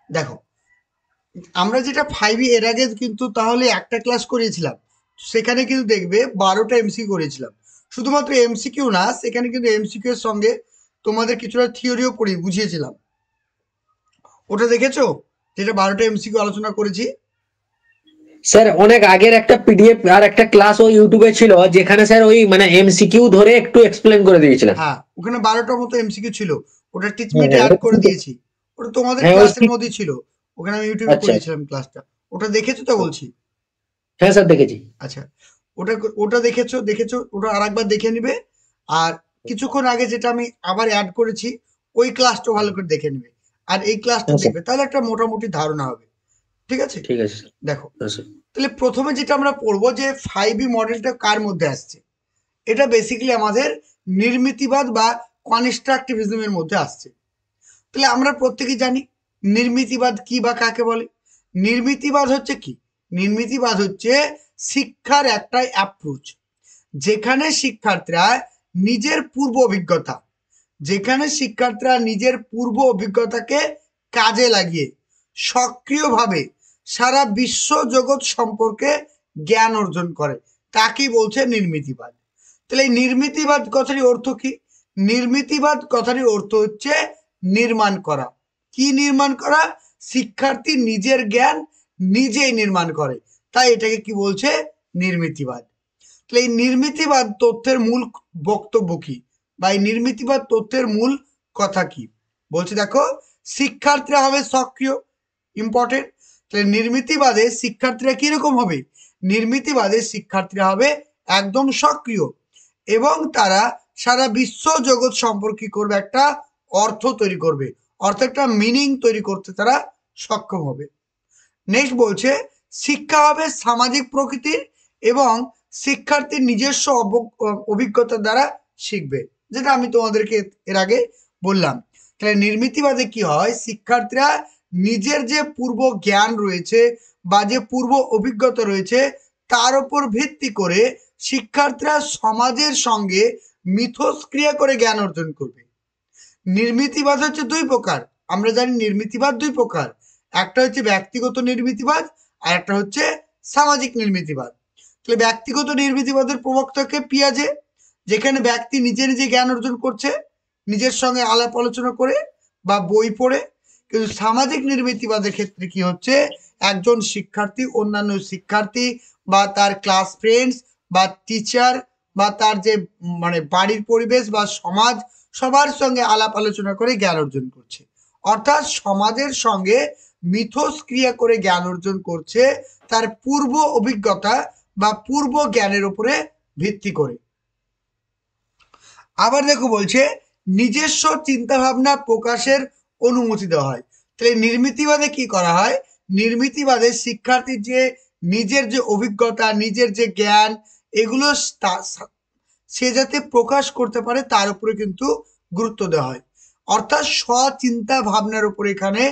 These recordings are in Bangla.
দেখো, আমরা যেটা 5 এর আগে কিন্তু তাহলে একটা ক্লাস করিয়েছিলাম, সেখানে কিন্তু দেখবে 12টা এমসিকিউ করেছিলাম। শুধুমাত্র এমসিকিউ না, সেখানে কিন্তু এমসিকিউ এর সঙ্গে তোমাদের কিছুটা থিওরিও পড়ি বুঝিয়েছিলাম। ওটা দেখেছো, যেটা 12টা এমসিকিউ আলোচনা করেছি? স্যার অনেক আগের একটা পিডিএফ আর একটা ক্লাস ও ইউটিউবে ছিল, যেখানে স্যার ওই মানে এমসিকিউ ধরে একটু এক্সপ্লেন করে দিয়েছিলেন। হ্যাঁ, ওখানে 12টার মতো এমসিকিউ ছিল। ওটা হ্যাঁ টিচমিটে হ্যাঁ, অ্যাড ওটা করে দিয়েছি। ওটা তোমাদের হ্যাঁ ওই ক্লাসের মধ্যেই ছিল। ওখানে আমি ইউটিউবে আচ্ছা। করিয়েছিলাম ক্লাসটা। ওটা দেখেছো তো বলছি? হ্যাঁ স্যার দেখেছি। আচ্ছা, ওটা ওটা দেখেছো দেখেছো, ওটা আরেকবার দেখে নিবে। আর কিছুক্ষণ আগে যেটা আমি আবার অ্যাড করেছি, ওই ক্লাসটা ভালো করে দেখে নিবে। আর এই ক্লাসটা হ্যাঁ স্যার, দেখবে, তাহলে একটা মোটামুটি ধারণা হবে। ঠিক আছে? ঠিক আছে স্যার। দেখো, হ্যাঁ স্যার। তাহলে প্রথমে যেটা আমরা পড়বো যে 5E মডেলটা কার মধ্যে আসছে। এটা বেসিক্যালি আমাদের নির্মিতিবাদ বা কনস্ট্রাকটিভিজমের মধ্যে আসছে। তাহলে আমরা প্রত্যেকেই জানি নির্মিতিবাদ কি বা কাকে বলে। নির্মিতিবাদ হচ্ছে কি? নির্মিতিবাদ হচ্ছে শিক্ষার একটা অ্যাপ্রোচ, যেখানে শিক্ষার্থীরা নিজের পূর্ব অভিজ্ঞতা যেখানে শিক্ষার্থীরা নিজের পূর্ব অভিজ্ঞতাকে কাজে লাগিয়ে সক্রিয়ভাবে সারা বিশ্ব জগৎ সম্পর্কে জ্ঞান অর্জন করে, তাকেই বলছে নির্মিতিবাদ। তাহলে এই নির্মিতিবাদ কথাটির অর্থ কি? নির্মিতিবাদ কথাটির অর্থ হচ্ছে নির্মাণ করা। কি নির্মাণ করা? শিক্ষার্থী নিজের জ্ঞান নিজেই নির্মাণ করে, তাই এটাকে কি বলছে? নির্মিতিবাদ। তাহলে এই নির্মিতিবাদ তথ্যের মূল বক্তব্য কি, বা এই নির্মিতিবাদ তথ্যের মূল কথা কি? বলছে দেখো, শিক্ষার্থীরা হবে সক্রিয়, ইম্পর্টেন্ট। তাহলে নির্মিতিবাদে শিক্ষার্থীরা কিরকম হবে? নির্মিতিবাদে শিক্ষার্থীরা হবে একদম সক্রিয়, এবং তারা সারা বিশ্ব জগৎ সম্পর্কে করবে একটা অর্থ তৈরি করবে, অর্থাৎ একটা মিনিং তৈরি করতে তারা সক্ষম হবে। নেক্সট বলছে, শিক্ষা হবে সামাজিক প্রকৃতির, এবং শিক্ষার্থীর নিজস্ব অভিজ্ঞতা দ্বারা শিখবে, যেটা আমি তোমাদেরকে এর আগে বললাম। তাহলে নির্মিতিবাদে কি হয়? শিক্ষার্থীরা নিজের যে পূর্ব জ্ঞান রয়েছে বা যে পূর্ব অভিজ্ঞতা রয়েছে, তার উপর ভিত্তি করে শিক্ষার্থীরা সমাজের সঙ্গে মিথস্ক্রিয়া করে জ্ঞান অর্জন করবে। নির্মিতিবাদ হচ্ছে দুই প্রকার। আমরা জানি নির্মিতিবাদ দুই প্রকার। একটা হচ্ছে ব্যক্তিগত নির্মিতিবাদ, আর একটা হচ্ছে সামাজিক নির্মিতিবাদ। তাহলে ব্যক্তিগত নির্মিতিবাদের প্রবক্তাকে পিয়াজে, যেখানে ব্যক্তি নিজে নিজে জ্ঞান অর্জন করছে নিজের সঙ্গে আলাপ আলোচনা করে বা বই পড়ে। কিন্তু সামাজিক নির্মিতিবাদের ক্ষেত্রে কি হচ্ছে? একজন শিক্ষার্থী অন্যান্য শিক্ষার্থী বা তার ক্লাস ফ্রেন্ডস বা টিচার বা তার যে মানে বাড়ির পরিবেশ বা সমাজ, সবার সঙ্গে আলাপ আলোচনা করে জ্ঞান অর্জন করছে। অর্থাৎ সমাজের সঙ্গে মিথস্ক্রিয়া করে জ্ঞান অর্জন করছে, তার পূর্ব অভিজ্ঞতা বা পূর্ব জ্ঞানের উপরে ভিত্তি করে। আবার দেখো বলছে, নিজস্ব চিন্তা ভাবনা প্রকাশের অনুমতি দেওয়া হয়। তাহলে নির্মিতিবাদে কি করা হয়? নির্মিতিবাদে শিক্ষার্থীর যে নিজের যে অভিজ্ঞতা, নিজের যে জ্ঞান, এগুলো সে যাতে প্রকাশ করতে পারে তার উপরে কিন্তু গুরুত্ব দেওয়া হয়। অর্থাৎ স্বচিন্তা ভাবনার উপরে এখানে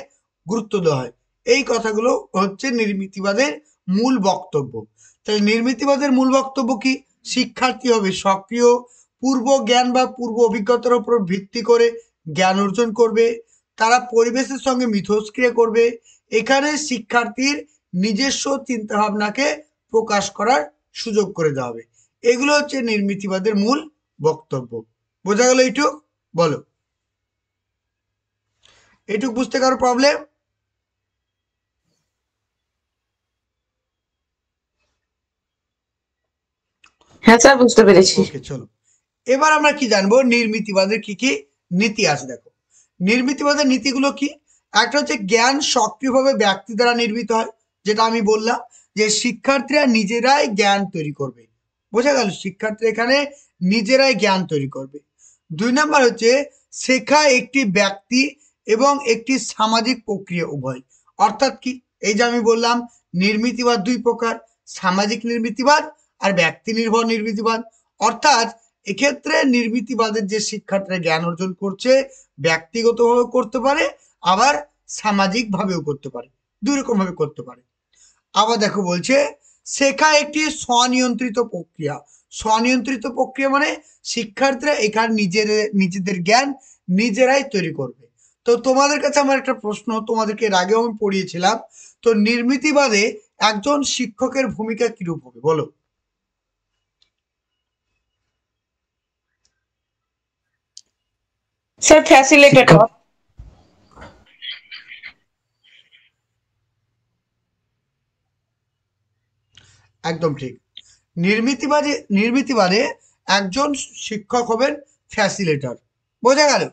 গুরুত্ব দেওয়া হয়। এই কথাগুলো হচ্ছে নির্মিতিবাদের মূল বক্তব্য। তাহলে নির্মিতিবাদের মূল বক্তব্য কি? শিক্ষার্থী হবে সক্রিয়, পূর্ব জ্ঞান বা পূর্ব অভিজ্ঞতার উপর ভিত্তি করে জ্ঞান অর্জন করবে, তারা পরিবেশের সঙ্গে মিথস্ক্রিয়া করবে। এখানে শিক্ষার্থীর নিজস্ব চিন্তা ভাবনাকে প্রকাশ করার সুযোগ করে দেওয়া হবে। এগুলো হচ্ছে নির্মিতিবাদের মূল বক্তব্য। বোঝা গেল এইটুক? বলো, এইটুক বুঝতে কারো প্রবলেম? হ্যাঁ স্যার, বুঝতে পেরেছি। ওকে, চলো। এবার আমরা কি জানবো নির্মিতিবাদের কি কি নীতি আছে। দেখো, নির্মিতিবাদের নীতিগুলো কি? একটা হচ্ছে জ্ঞান সক্রিয়ভাবে ব্যক্তি দ্বারা নির্মিত হয়, যেটা আমি বললাম যে শিক্ষার্থীরা নিজেরাই জ্ঞান তৈরি করবে। বোঝা গেল? শিক্ষার্থীরা এখানে নিজেরাই জ্ঞান তৈরি করবে। 2 নম্বর হচ্ছে, শেখা একটি ব্যক্তি এবং একটি সামাজিক প্রক্রিয়া উভয়। অর্থাৎ কি? এই যে আমি বললাম নির্মিতিবাদ দুই প্রকার, সামাজিক নির্মিতিবাদ আর ব্যক্তি নির্ভর নির্মিতিবাদ। অর্থাৎ এক্ষেত্রে নির্মিতিবাদের যে শিক্ষার্থীরা জ্ঞান অর্জন করছে, ব্যক্তিগতভাবে করতে পারে, আবার সামাজিক ভাবেও করতে পারে, দুই রকম ভাবে করতে পারে। আবার দেখো বলছে, শেখা একটি স্বনিয়ন্ত্রিত প্রক্রিয়া। স্বনিয়ন্ত্রিত প্রক্রিয়া মানে শিক্ষার্থীরা এখানে নিজেদের জ্ঞান নিজেরাই তৈরি করবে। তো তোমাদের কাছে আমার একটা প্রশ্ন, তোমাদেরকে এর আগেও আমি পড়িয়েছিলাম, তো নির্মিতিবাদে একজন শিক্ষকের ভূমিকা কিরূপ হবে বলো? Sir facilitator. শিক্ষক একদম ঠিক। নির্মিতিবাদে একজন শিক্ষক হবেন ফ্যাসিলিটার। বোঝা গেল?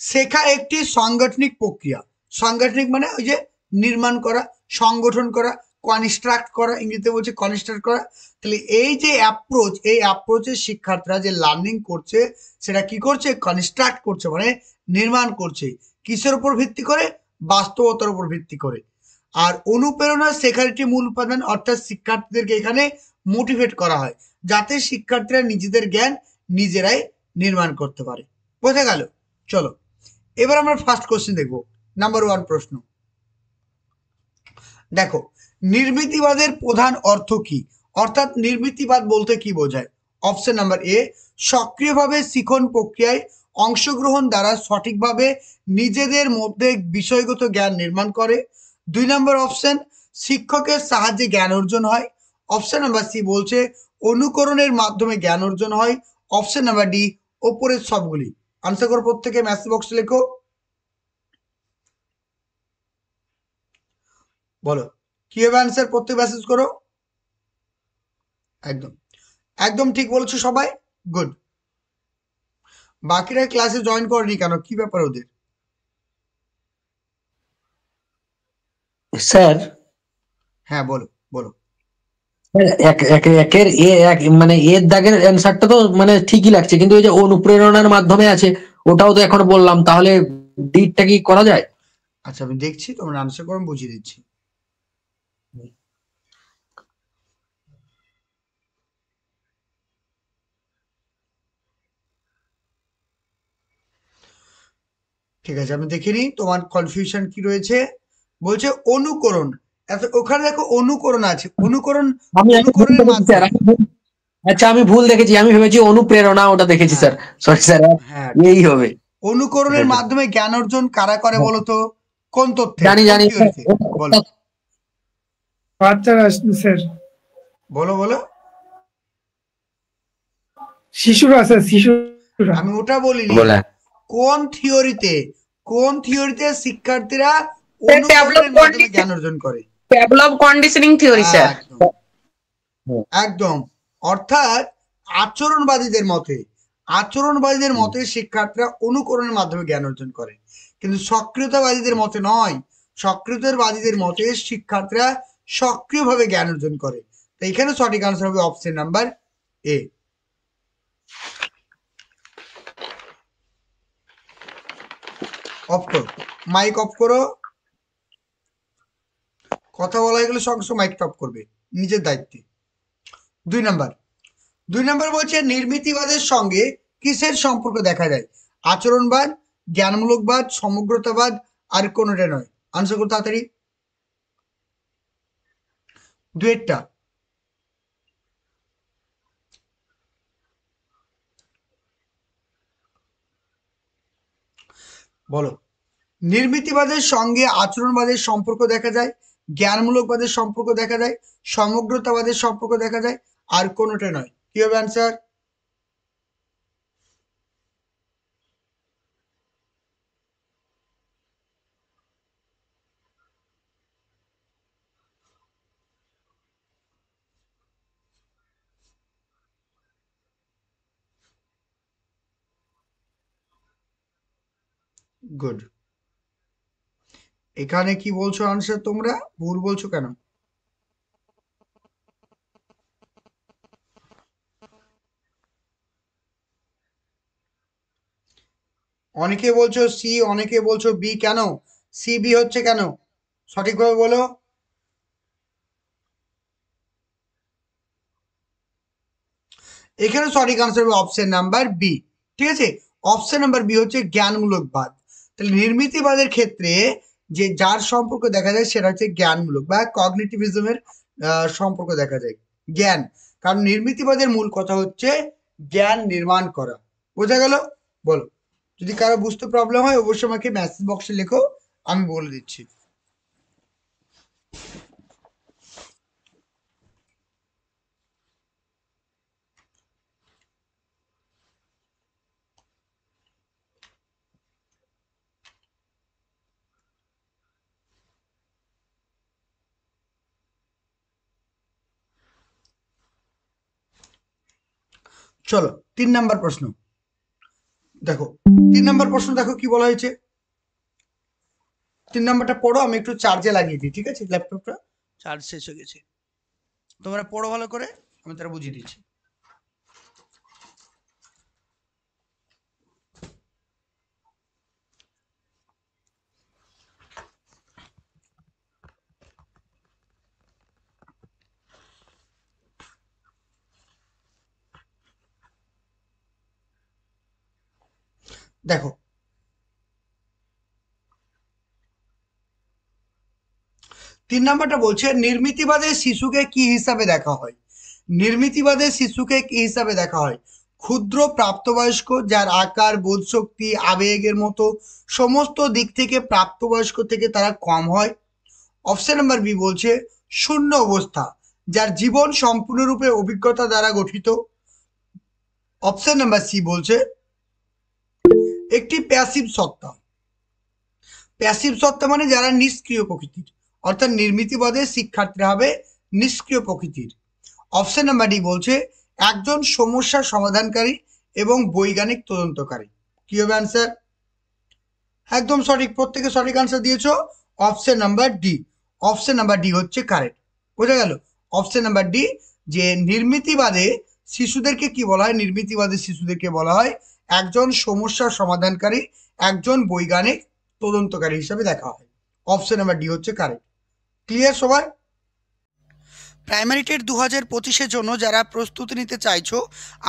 শেখা একটি সাংগঠনিক প্রক্রিয়া। সাংগঠনিক মানে ওই যে নির্মাণ করা, সংগঠন করা, কনস্ট্রাক্ট করা, ইংরেজিতে বলছে কনস্ট্রাক্ট করা। তাহলে এই যে অ্যাপ্রোচ, এই অ্যাপ্রোচে শিক্ষার্থীরা যে লার্নিং করছে সেটা কি করছে? কনস্ট্রাক্ট করছে, মানে নির্মাণ করছে। কিসের উপর ভিত্তি করে? বাস্তবতার উপর ভিত্তি করে। আর অনুপ্রেরণা শেখার একটি মূল উপাদান, অর্থাৎ শিক্ষার্থীদেরকে এখানে মোটিভেট করা হয় যাতে শিক্ষার্থীরা নিজেদের জ্ঞান নিজেরাই নির্মাণ করতে পারে। বোঝা গেল? চলো এবার আমরা ফার্স্ট কোশ্চেন দেখবো। নাম্বার 1 প্রশ্ন দেখো, নির্মিতিবাদের প্রধান অর্থ কি? অর্থাৎ নির্মিতিবাদ বলতে কি বোঝায়? অপশন নাম্বার এ, সক্রিয়ভাবে শিখন প্রক্রিয়ায় অংশগ্রহণ দ্বারা সঠিকভাবে নিজেদের মধ্যে বিষয়গত জ্ঞান নির্মাণ করে। 2 নম্বর অপশন, শিক্ষকের সাহায্যে জ্ঞান অর্জন হয়। অপশন নাম্বার সি বলছে অনুকরণের মাধ্যমে জ্ঞান অর্জন হয়। অপশন নাম্বার ডি, ওপরের সবগুলি। আনসার করো প্রত্যেকে, মেসেজ বক্সে লেখো, বলো কি হবে আনসার, প্রত্যেক মেসেজ করো। একদম একদম ঠিক বলেছো সবাই, গুড। বাকিরা ক্লাসে জয়েন করেনি কেন, কি ব্যাপার ওদের? স্যার হ্যাঁ বলো বলো। একের এ এক মানে এর দাগের অ্যান্সারটা তো মানে ঠিকই লাগছে, কিন্তু ওই যে অনুপ্রেরণার মাধ্যমে আছে ওটাও তো এখন বললাম, তাহলে ডিটটা কি করা যায়? আচ্ছা আমি দেখছি, তোমরা আনসার করো, আমি বুঝিয়ে দিচ্ছি। ঠিক আছে, আমি দেখে নিই তোমার কনফিউশন কি রয়েছে। বলছে অনুকরণ, ওখানে দেখো অনুকরণ আছে, অনুকরণ, আমি আমি ভুল অনুকরণের দেখেছি স্যার, মাধ্যমে। আচ্ছা আমি ভুল দেখেছি, আমি ভেবেছি অনুপ্রেরণা, ওটা দেখেছি হ্যাঁ স্যার, সরি স্যার। হ্যাঁ এই হবে। অনুকরণের মাধ্যমে জ্ঞান অর্জন কারা করে বলো তো? কোন তথ্যে, জানি কোন জানি থিওরিতে? বলো বাচ্চারা স্যার, বলো বলো। শিশুরা স্যার, শিশুরা। আমি ওটা বলিনি, বলে কোন থিওরিতে, কোন থিওরিতে শিক্ষার্থীরা স্যার অনুকরণের মাধ্যমে জ্ঞান অর্জন করে? Develop conditioning theory sir. একদম একদম, অর্থাৎ আচরণবাদীদের মতে, আচরণবাদীদের মতে শিক্ষার্থীরা অনুকরণের মাধ্যমে জ্ঞান অর্জন করে, কিন্তু সক্রিয়তাবাদীদের মতে নয়। সক্রিয়তাবাদীদের মতে শিক্ষার্থীরা সক্রিয়ভাবে জ্ঞান অর্জন করে। তো এখানে সঠিক আনসার হবে অপশন নাম্বার এ। অফ করো, মাইক অফ করো, কথা বলা হয়ে গেলে সঙ্গে সঙ্গে মাইকটা অফ করবে নিজের দায়িত্বে। 2 নম্বর বলছে নির্মিতিবাদের সঙ্গে কিসের সম্পর্ক দেখা যায়? আচরণবাদ, জ্ঞানমূলকবাদ, সমগ্রতাবাদ, আর কোনোটা নয়। আনসার করো তাড়াতাড়ি, দুয়েরটা বলো। নির্মিতিবাদের সঙ্গে আচরণবাদের সম্পর্ক দেখা যায়, জ্ঞানমূলকবাদের সম্পর্ক দেখা যায়, সমগ্রতাবাদের সম্পর্ক দেখা যায়, আর কোনোটা নয়। কি হবে অ্যান্সার? গুড। এখানে কি বলছো আনসার, তোমরা ভুল বলছো কেন? অনেকে বলছো সি, অনেকে বলছো বি, কেন সি বি হচ্ছে কেন? সঠিকভাবে বলো। এখানে সঠিক আনসার হবে অপশন নাম্বার বি। ঠিক আছে, অপশন নাম্বার বি হচ্ছে জ্ঞানমূলক বাদ। তাহলে নির্মিতিবাদের ক্ষেত্রে যে যার সম্পর্ক দেখা যায় সেটা হচ্ছে জ্ঞানমূলক বা কগনিটিভিজমের সম্পর্ক দেখা যায়, জ্ঞান। কারণ নির্মিতিবাদের মূল কথা হচ্ছে জ্ঞান নির্মাণ করা। বোঝা গেল? বলো, যদি কারো বুঝতে প্রবলেম হয় অবশ্যই আমাকে মেসেজ বক্সে লেখো, আমি বলে দিচ্ছি। চলো 3 নাম্বার প্রশ্ন দেখো। 3 নাম্বার প্রশ্ন দেখো কি বলা হয়েছে। 3 নাম্বারটা পড়ো, আমি একটু চার্জে লাগিয়ে দিই, ঠিক আছে? ল্যাপটপটা চার্জ শেষ হয়ে গেছে, তোমরা পড়ো ভালো করে, আমি তারা বুঝিয়ে দিচ্ছি। দেখো 3 নাম্বারটা বলছে নির্মিতিবাদে শিশুকে কি হিসাবে দেখা হয়। নির্মিতিবাদে শিশুকে কি হিসাবে দেখা হয়? ক্ষুদ্র প্রাপ্তবয়স্ক, যার আকার, বোধশক্তি, আবেগের মতো সমস্ত দিক থেকে প্রাপ্তবয়স্ক থেকে তারা কম হয়। অপশন নাম্বার বি বলছে শূন্য অবস্থা, যার জীবন সম্পূর্ণরূপে অভিজ্ঞতা দ্বারা গঠিত। অপশন নাম্বার সি বলছে একটি প্যাসিভ সত্তা। প্যাসিভ সত্তা মানে যারা নিষ্ক্রিয় প্রকৃতির, অর্থাৎ নির্মিতিবাদে শিক্ষার্থীরা হবে নিষ্ক্রিয় প্রকৃতির। অপশন নাম্বার ডি বলছে একজন সমস্যা সমাধানকারী এবং বৈজ্ঞানিক তদন্তকারী। কি হবে অ্যান্সার? একদম সঠিক, প্রত্যেকে সঠিক আনসার দিয়েছো। Option number D, option number D হচ্ছে কারেক্ট। বোঝা গেল? অপশন নাম্বার ডি, যে নির্মিতিবাদে শিশুদেরকে কি বলা হয়? নির্মিতিবাদী শিশুদেরকে বলা হয় একজন সমস্যা সমাধানকারী, একজন বৈজ্ঞানিক তদন্তকারী হিসাবে দেখা হয়। অপশন নাম্বার ডি হচ্ছে কারেক্ট। ক্লিয়ার সবাই? প্রাইমারি টেট 2025-এর জন্য যারা প্রস্তুতি নিতে চাইছো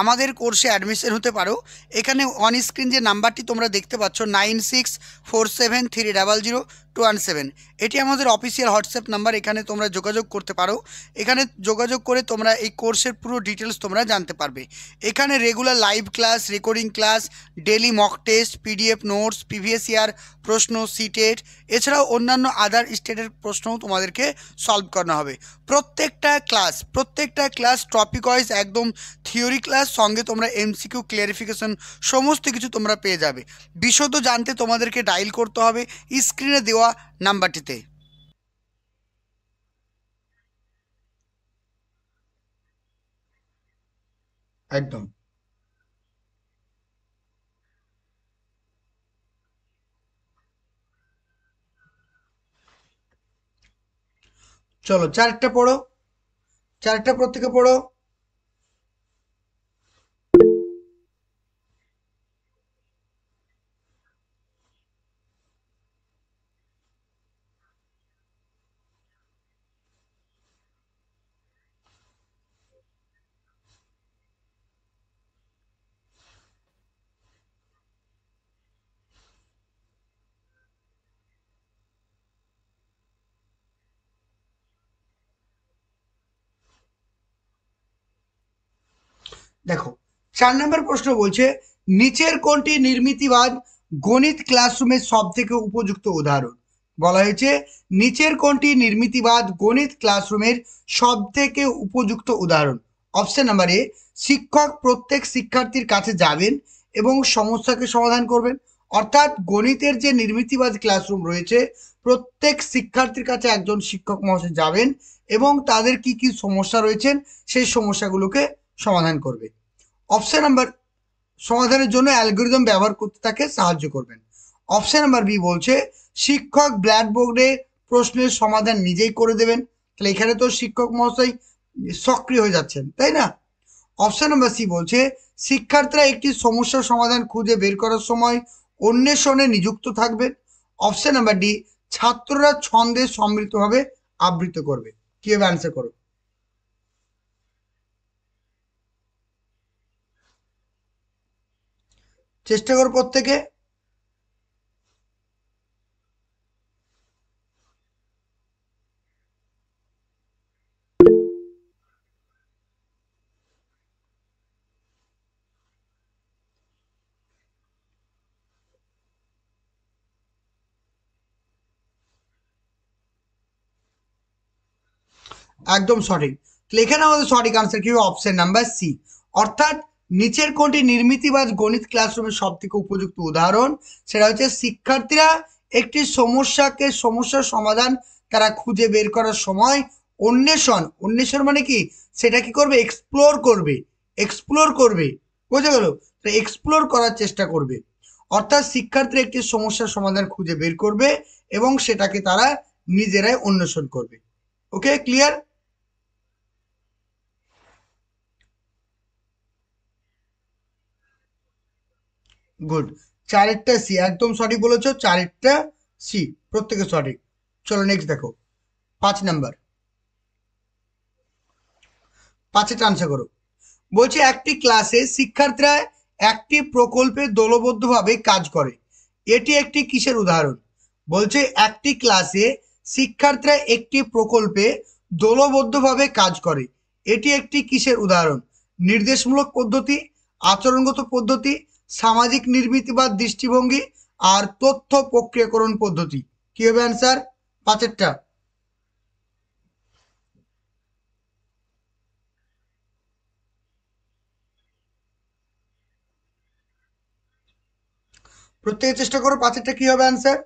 আমাদের কোর্সে অ্যাডমিশন হতে পারো। এখানে অন স্ক্রিন যে নাম্বারটি তোমরা দেখতে পাচ্ছ 9647300217, এটি আমাদের অফিসিয়াল হোয়াটসঅ্যাপ নাম্বার। এখানে তোমরা যোগাযোগ করতে পারো। এখানে যোগাযোগ করে তোমরা এই কোর্সের পুরো ডিটেলস তোমরা জানতে পারবে। এখানে regular live class, recording class, daily mock test, PDF notes, previous year প্রশ্ন, সিটেট, এছাড়াও অন্যান্য আদার স্টেটের প্রশ্নও তোমাদেরকে সলভ করানো হবে। প্রত্যেকটা ক্লাস টপিক ওয়াইজ একদম থিওরি ক্লাস, সঙ্গে তোমরা এমসিকিউ ক্লিয়ারিফিকেশন সমস্ত কিছু তোমরা পেয়ে যাবে। বিশদ জানতে তোমাদেরকে ডায়াল করতে হবে স্ক্রিনে দেওয়া নাম্বারটিতে। একদম। চলো চারটা পড়ো, চারটা প্রত্যেকে পড়ো। দেখো 4 নম্বর প্রশ্ন বলছে নিচের কোনটি নির্মিতিবাদ গণিত ক্লাসরুমের সব থেকে উপযুক্ত উদাহরণ। বলা হয়েছে নিচের কোনটি নির্মিতিবাদ গণিত ক্লাসরুমের সব থেকে উপযুক্ত উদাহরণ। অপশন নাম্বার এ, শিক্ষক প্রত্যেক শিক্ষার্থীর কাছে যাবেন এবং সমস্যাকে সমাধান করবেন। অর্থাৎ গণিতের যে নির্মিতিবাদ ক্লাসরুম রয়েছে প্রত্যেক শিক্ষার্থীর কাছে একজন শিক্ষক মহাশয় যাবেন এবং তাদের কি কি সমস্যা রয়েছেন সেই সমস্যাগুলোকে সমাধান করবে। অপশন নাম্বার সমাধানের জন্য অ্যালগোরিদম ব্যবহার করতে তাকে সাহায্য করবেন। অপশন নাম্বার বি বলছে শিক্ষক ব্ল্যাকবোর্ডে প্রশ্নের সমাধান নিজেই করে দেবেন। তাহলে এখানে তো শিক্ষক মহাশয় সক্রিয় হয়ে যাচ্ছেন, তাই না? অপশন নাম্বার সি বলছে শিক্ষার্থীরা একটি সমস্যার সমাধান খুঁজে বের করার সময় অন্বেষণে নিযুক্ত থাকবেন। অপশন নাম্বার ডি, ছাত্ররা ছন্দে সমৃদ্ধভাবে আবৃত করবে। কিভাবে অ্যান্সার করো? চেষ্টা করো প্রত্যেকে। একদম সঠিক। তাহলে এখানে আমাদের সঠিক আনসার কি হবে? Option number C. অর্থাৎ নিচের কোনটি নির্মিতিবাদ গণিত ক্লাসরুমের সব থেকে উপযুক্ত উদাহরণ? সেটা হচ্ছে শিক্ষার্থীরা একটি সমস্যার সমাধান তারা খুঁজে বের করার সময় অন্বেষণ মানে কি, সেটা কি করবে? এক্সপ্লোর করবে, বোঝা গেল? তো এক্সপ্লোর করার চেষ্টা করবে, অর্থাৎ শিক্ষার্থীরা একটি সমস্যার সমাধান খুঁজে বের করবে এবং সেটাকে তারা নিজেরাই অন্বেষণ করবে। ওকে, ক্লিয়ার? গুড। চারেরটা সি, একদম সঠিক বলেছো, চারেরটা সি, প্রত্যেকে সঠিক। চলো নেক্সট দেখো, 5 নাম্বার, 5 আনসার করো। বলছে একটি ক্লাসে শিক্ষার্থীরা একটি প্রকল্পে দলবদ্ধভাবে কাজ করে, এটি একটি কিসের উদাহরণ? বলছে একটি ক্লাসে শিক্ষার্থীরা একটি প্রকল্পে দলবদ্ধভাবে কাজ করে, এটি একটি কিসের উদাহরণ? নির্দেশমূলক পদ্ধতি, আচরণগত পদ্ধতি, সামাজিক নির্মিতিবাদ দৃষ্টিভঙ্গি, আর তথ্য প্রক্রিয়াকরণ পদ্ধতি। কি হবে অ্যান্সার 5-এরটা? প্রত্যেকে চেষ্টা করো, 5-এরটা কি হবে অ্যান্সার?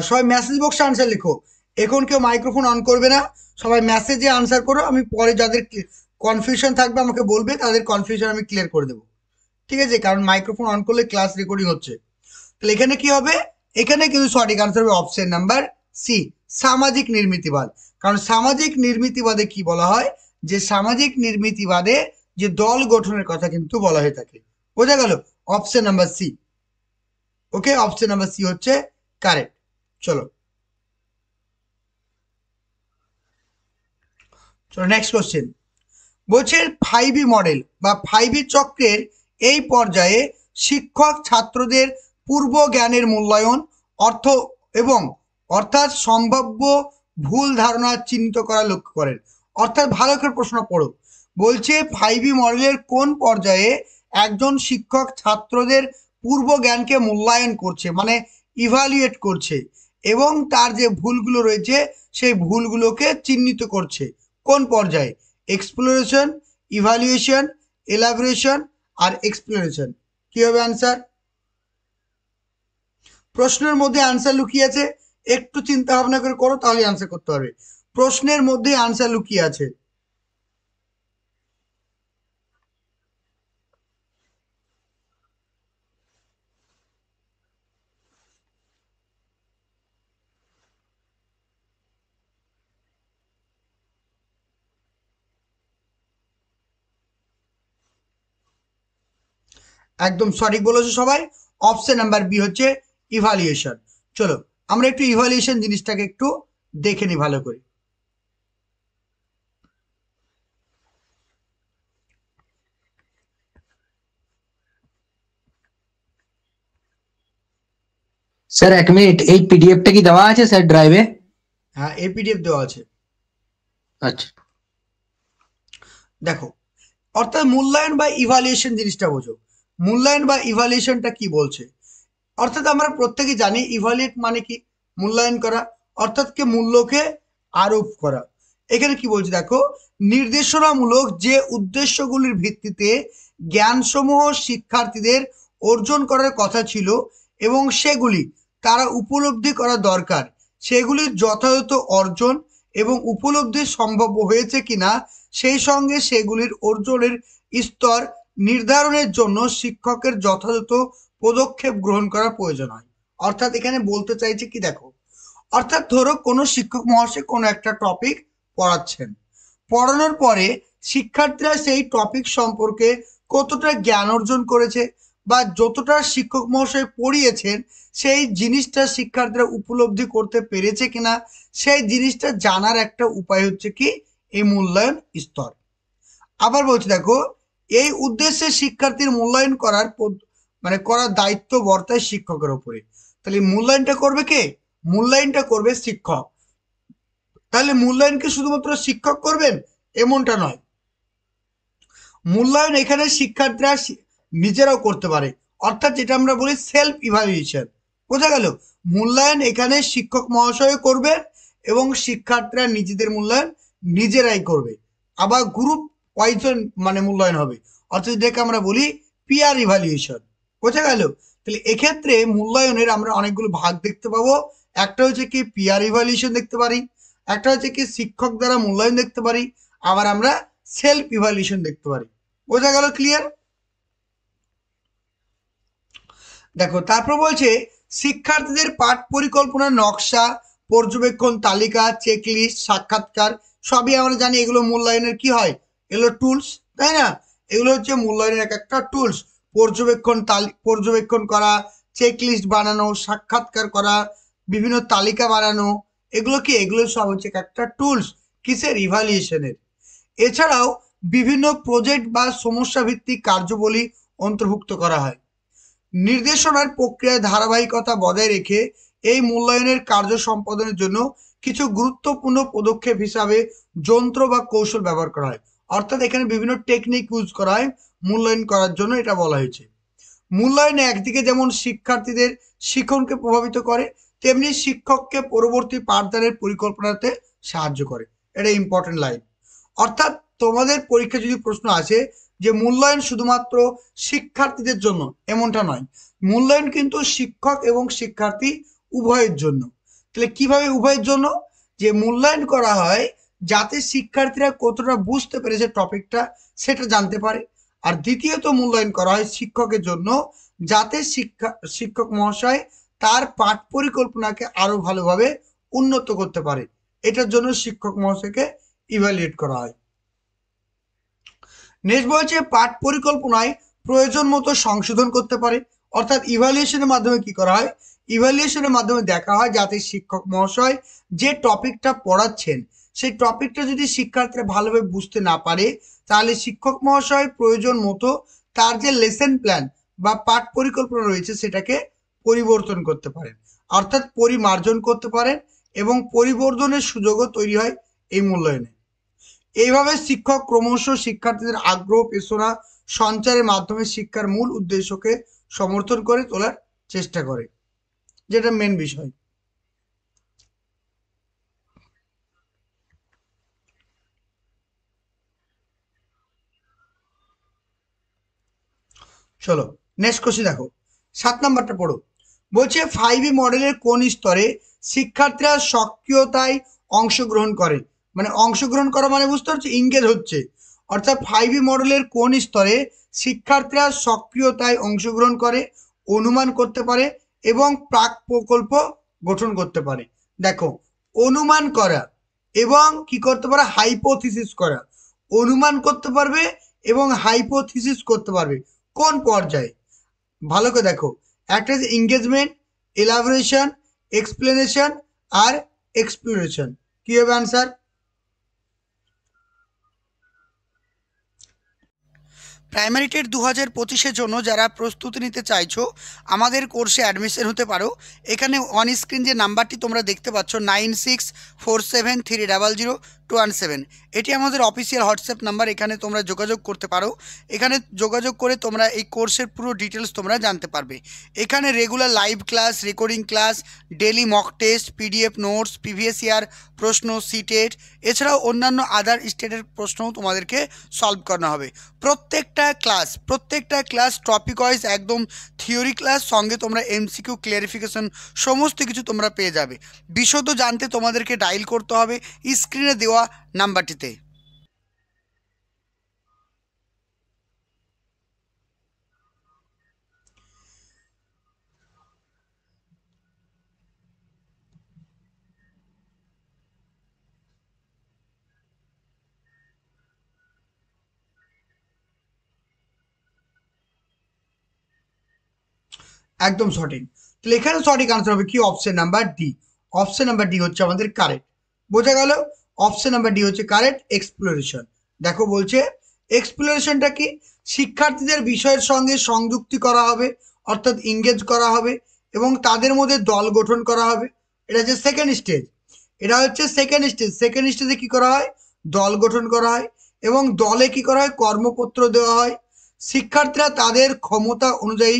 সবাই মেসেজ বক্সে আনসার লিখো। এখন কেউ মাইক্রোফোন অন করবে না, সবাই মেসেজে আনসার করো। আমি পরে যাদের কনফিউশন থাকবে আমাকে বলবে, তাদের কনফিউশন আমি ক্লিয়ার করে দেবো, ঠিক আছে? কারণ মাইক্রোফোন অন করলে ক্লাস রেকর্ডিং হচ্ছে। তাহলে এখানে কি হবে? এখানে কিন্তু সঠিক আনসার হবে অপশন নাম্বার সি, সামাজিক নির্মিতিবাদ। কারণ সামাজিক নির্মিতিবাদে কি বলা হয়? যে সামাজিক নির্মিতিবাদে যে দল গঠনের কথা কিন্তু বলা হয়ে থাকে, বোঝা গেল? Option number C. Okay, option number C হচ্ছে কারেক্ট। চলো নেক্সট কোশ্চেন। বলছে 5E মডেল বা 5E চক্রের এই পর্যায়ে শিক্ষক ছাত্রদের পূর্ব জ্ঞানের মূল্যায়ন অর্থাৎ সম্ভাব্য ভুল ধারণা চিহ্নিত করা লক্ষ্য করেন। অর্থাৎ ভালো করে প্রশ্ন পড়ো। বলছে 5E মডেলের কোন পর্যায়ে একজন শিক্ষক ছাত্রদের পূর্ব জ্ঞানকে মূল্যায়ন করছে, মানে ইভালুয়েট করছে, এবং তার যে ভুলগুলো রয়েছে সেই ভুলগুলোকে চিহ্নিত করছে। কোন পর্যায়ে? এক্সপ্লোরেশন, ইভালুয়েশন, এলাবোরেশন আর এক্সপ্লোরেশন। কি হবে অ্যান্সার? প্রশ্নের মধ্যে আনসার লুকিয়ে আছে, একটু চিন্তা ভাবনা করে করো, তাহলে আনসার করতে পারবে। প্রশ্নের মধ্যে আনসার লুকিয়ে আছে। একদম সঠিক বলেছো সবাই, অপশন নাম্বার বি হচ্ছে ইভালুয়েশন। চলো আমরা একটু ইভালুয়েশন জিনিসটাকে একটু দেখে নিই ভালো করে। স্যার 1 মিনিট, এই পিডিএফটা কি দেওয়া আছে স্যার ড্রাইভে? হ্যাঁ, এই পিডিএফ দেওয়া আছে। আচ্ছা, দেখো, অর্থাৎ মূল্যায়ন বা ইভালুয়েশন জিনিসটা বোঝো। মূল্যায়ন বা ইভালুয়েশনটা কি বলছে? অর্থাৎ আমরা প্রত্যেকে জানি ইভালুয়েট মানে কি? মূল্যায়ন করা, অর্থাৎ কি মূল্যকে আরোপ করা। এখানে কি বলছে দেখো, নির্দেশনামূলক যে উদ্দেশ্যগুলির ভিত্তিতে জ্ঞানসমূহ শিক্ষার্থীদের অর্জন করার কথা ছিল এবং সেগুলি তারা উপলব্ধি করা দরকার, সেগুলির যথাযথ অর্জন এবং উপলব্ধি সম্ভব হয়েছে কিনা, সেই সঙ্গে সেগুলির অর্জনের স্তর নির্ধারণের জন্য শিক্ষকের যথাযথ পদক্ষেপ গ্রহণ করার প্রয়োজন হয়। অর্থাৎ এখানে বলতে চাইছে কি দেখো, অর্থাৎ ধরো কোনো শিক্ষক মহাশয় কোনো একটা টপিক পড়াচ্ছেন, পড়ানোর পরে শিক্ষার্থীরা সেই টপিক সম্পর্কে কতটা জ্ঞান অর্জন করেছে বা যতটা শিক্ষক মহাশয় পড়িয়েছেন সেই জিনিসটা শিক্ষার্থীরা উপলব্ধি করতে পেরেছে কিনা, সেই জিনিসটা জানার একটা উপায় হচ্ছে কি এই মূল্যায়ন স্তর। আবার বলছি দেখো, এই উদ্দেশ্যে শিক্ষার্থীর মূল্যায়ন করার দায়িত্ব বর্তায় শিক্ষকের উপরে। তাহলে মূল্যায়নটা করবে কে? মূল্যায়নটা করবে শিক্ষক। তাহলে মূল্যায়ন কি শুধুমাত্র শিক্ষক করবেন এমনটা নয়, মূল্যায়ন এখানে শিক্ষার্থীরা নিজেরাও করতে পারে, অর্থাৎ যেটা আমরা বলি সেলফ ইভালুয়েশন। বোঝা গেল? মূল্যায়ন এখানে শিক্ষক মহাশয় করবে এবং শিক্ষার্থীরা নিজেদের মূল্যায়ন নিজেরাই করবে। আবার গ্রুপ ওয়াইজ মানে মূল্যায়ন হবে, অর্থাৎ যেটাকে আমরা বলি পিয়ার ইভালুয়েশন। বোঝা গেল? তাহলে এক্ষেত্রে মূল্যায়নের আমরা অনেকগুলো ভাগ দেখতে পাবো। একটা হচ্ছে কি পিয়ার ইভালুয়েশন দেখতে পারি, একটা হচ্ছে কি শিক্ষক দ্বারা মূল্যায়ন দেখতে পারি, আবার আমরা সেলফ ইভালুয়েশন দেখতে পারি। বোঝা গেল? ক্লিয়ার? দেখো তারপর বলছে শিক্ষার্থীদের পাঠ পরিকল্পনার নকশা, পর্যবেক্ষণ তালিকা, চেকলিস্ট, সাক্ষাৎকার সবই আমরা জানি এগুলো মূল্যায়নের কি হয়, এগুলো টুলস, তাই না? এগুলো হচ্ছে মূল্যায়নের এক একটা টুলস। পর্যবেক্ষণ করা, চেকলিস্ট বানানো, সাক্ষাৎকার করা, বিভিন্ন তালিকা বানানো, এগুলো কি, এগুলো সব হচ্ছে একটা টুলস কিসের, ইভালুয়েশনের। এছাড়াও বিভিন্ন প্রজেক্ট বা সমস্যা ভিত্তিক কার্যাবলী অন্তর্ভুক্ত করা হয়। নির্দেশনার প্রক্রিয়ায় ধারাবাহিকতা বজায় রেখে এই মূল্যায়নের কার্য সম্পাদনের জন্য কিছু গুরুত্বপূর্ণ পদক্ষেপ হিসাবে যন্ত্র বা কৌশল ব্যবহার করা হয়। অর্থাৎ এখানে বিভিন্ন টেকনিক ইউজ করা হয় মূল্যায়ন করার জন্য, এটা বলা হয়েছে। মূল্যায়নে একদিকে যেমন শিক্ষার্থীদের শিক্ষণকে প্রভাবিত করে, তেমনি শিক্ষককে পরবর্তী পাঠদানের পরিকল্পনাতে সাহায্য করে। এটা ইম্পর্টেন্ট লাইন। অর্থাৎ তোমাদের পরীক্ষা যদি প্রশ্ন আসে যে মূল্যায়ন শুধুমাত্র শিক্ষার্থীদের জন্য, এমনটা নয়, মূল্যায়ন কিন্তু শিক্ষক এবং শিক্ষার্থী উভয়ের জন্য। তাহলে কিভাবে উভয়ের জন্য? যে মূল্যায়ন করা হয় যাতে শিক্ষার্থীরা কতটা বুঝতে পেরেছে টপিকটা সেটা জানতে পারে, আর দ্বিতীয়ত মূল্যায়ন করা হয় শিক্ষকের জন্য যাতে শিক্ষক মহাশয় তার পাঠ পরিকল্পনাকে আরো ভালোভাবে উন্নত করতে পারে, এটার জন্য শিক্ষক মহাশয়কে ইভ্যালুয়েট করা হয়। নেক্সট বলছে পাঠ পরিকল্পনায় প্রয়োজন মতো সংশোধন করতে পারে। অর্থাৎ ইভ্যালুয়েশনের মাধ্যমে কি করা হয়, ইভ্যালুয়েশনের মাধ্যমে দেখা হয় যাতে শিক্ষক মহাশয় যে টপিকটা পড়াচ্ছেন সেই টপিকটা যদি শিক্ষার্থীরা ভালোভাবে বুঝতে না পারে, তাহলে শিক্ষক মহাশয় প্রয়োজন মতো তার যে লেসন প্ল্যান বা পাঠ পরিকল্পনা রয়েছে সেটাকে পরিবর্তন করতে পারেন, অর্থাৎ পরিমার্জন করতে পারেন, এবং পরিবর্তনের সুযোগও তৈরি হয় এই মূল্যায়নে। এইভাবে শিক্ষক ক্রমশ শিক্ষার্থীদের আগ্রহ পেশনা সঞ্চারের মাধ্যমে শিক্ষার মূল উদ্দেশ্যকে সমর্থন করে তোলার চেষ্টা করে, যেটা মেন বিষয়। চলো নেক্সট কোশ্চেন দেখো, 7 নাম্বারটা পড়ো। বলছে 5E মডেলের কোন স্তরে শিক্ষার্থীরা সক্রিয়তায় অংশগ্রহণ করে? মানে অংশগ্রহণ করা মানে বুঝতে পারছো, ইংগেজ হচ্ছে। অর্থাৎ 5E মডেলের কোন স্তরে শিক্ষার্থীরা সক্রিয়তায় অংশগ্রহণ করে, অনুমান করতে পারে এবং প্রাক প্রকল্প গঠন করতে পারে? দেখো, অনুমান করা এবং কি করতে পারে, হাইপোথিসিস করা। অনুমান করতে পারবে এবং হাইপোথিসিস করতে পারবে কোন পর্যায়ে? ভালো করে দেখো, একটা হচ্ছে এঙ্গেজমেন্ট, এলাবোরেশন, এক্সপ্লেনেশন আর এক্সপ্লোরেশন। কি হবে আনসার? প্রাইমারি টেট 2025-এর জন্য যারা প্রস্তুতি নিতে চাইছো আমাদের কোর্সে অ্যাডমিশন হতে পারো। এখানে অন স্ক্রিন যে নাম্বারটি তোমরা দেখতে পাচ্ছ 9647300217, এটি আমাদের অফিসিয়াল হোয়াটসঅ্যাপ নাম্বার। এখানে তোমরা যোগাযোগ করতে পারো। এখানে যোগাযোগ করে তোমরা এই কোর্সের পুরো ডিটেলস তোমরা জানতে পারবে। এখানে regular live class, recording class, daily mock test, PDF notes, previous year প্রশ্ন, সিটেট, এছাড়াও অন্যান্য আদার স্টেটের প্রশ্নও তোমাদেরকে সলভ করানো হবে। প্রত্যেকটা ক্লাস টপিক ওয়াইজ একদম থিওরি ক্লাস, সঙ্গে তোমরা এমসিকিউ, ক্লিয়ারিফিকেশন সমস্ত কিছু তোমরা পেয়ে যাবে। বিশদ জানতে তোমাদেরকে ডায়াল করতে হবে স্ক্রিনে দেওয়া নাম্বারটিতে। একদম সঠিক। তাহলে এখানে সঠিক আনসার হবে কি, option number D. Option number D হচ্ছে আমাদের কারেক্ট। বোঝা গেল? অপশন নাম্বার ডি হচ্ছে কারেক্ট, এক্সপ্লোরেশন। দেখো বলছে এক্সপ্লোরেশনটা কি, শিক্ষার্থীদের বিষয়ের সঙ্গে সংযুক্তি করা হবে, অর্থাৎ ইংগেজ করা হবে এবং তাদের মধ্যে দল গঠন করা হবে। এটা হচ্ছে সেকেন্ড স্টেজ। এটা হচ্ছে সেকেন্ড স্টেজ। সেকেন্ড স্টেজে কি করা হয়, দল গঠন করা হয় এবং দলে কি করা হয়, কর্মপত্র দেওয়া হয়। শিক্ষার্থীরা তাদের ক্ষমতা অনুযায়ী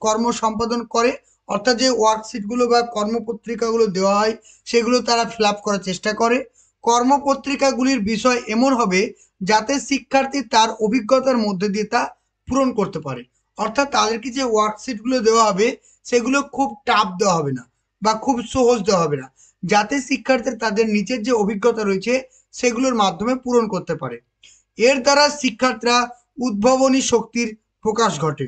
কর্ম সম্পাদন করে, অর্থাৎ যে ওয়ার্কশিটগুলো বা কর্মপত্রিকাগুলো দেওয়া হয় সেগুলো তারা ফিল আপ করার চেষ্টা করে। কর্মপত্রিকাগুলির বিষয় এমন হবে যাতে শিক্ষার্থী তার অভিজ্ঞতার মধ্যে দিয়ে তা পূরণ করতে পারে। অর্থাৎ তাদেরকে যে ওয়ার্কশিটগুলো দেওয়া হবে সেগুলো খুব টাফ দেওয়া হবে না বা খুব সহজ দেওয়া হবে না, যাতে শিক্ষার্থীরা তাদের নিজের যে অভিজ্ঞতা রয়েছে সেগুলোর মাধ্যমে পূরণ করতে পারে। এর দ্বারা শিক্ষার্থীরা উদ্ভাবনী শক্তির প্রকাশ ঘটে।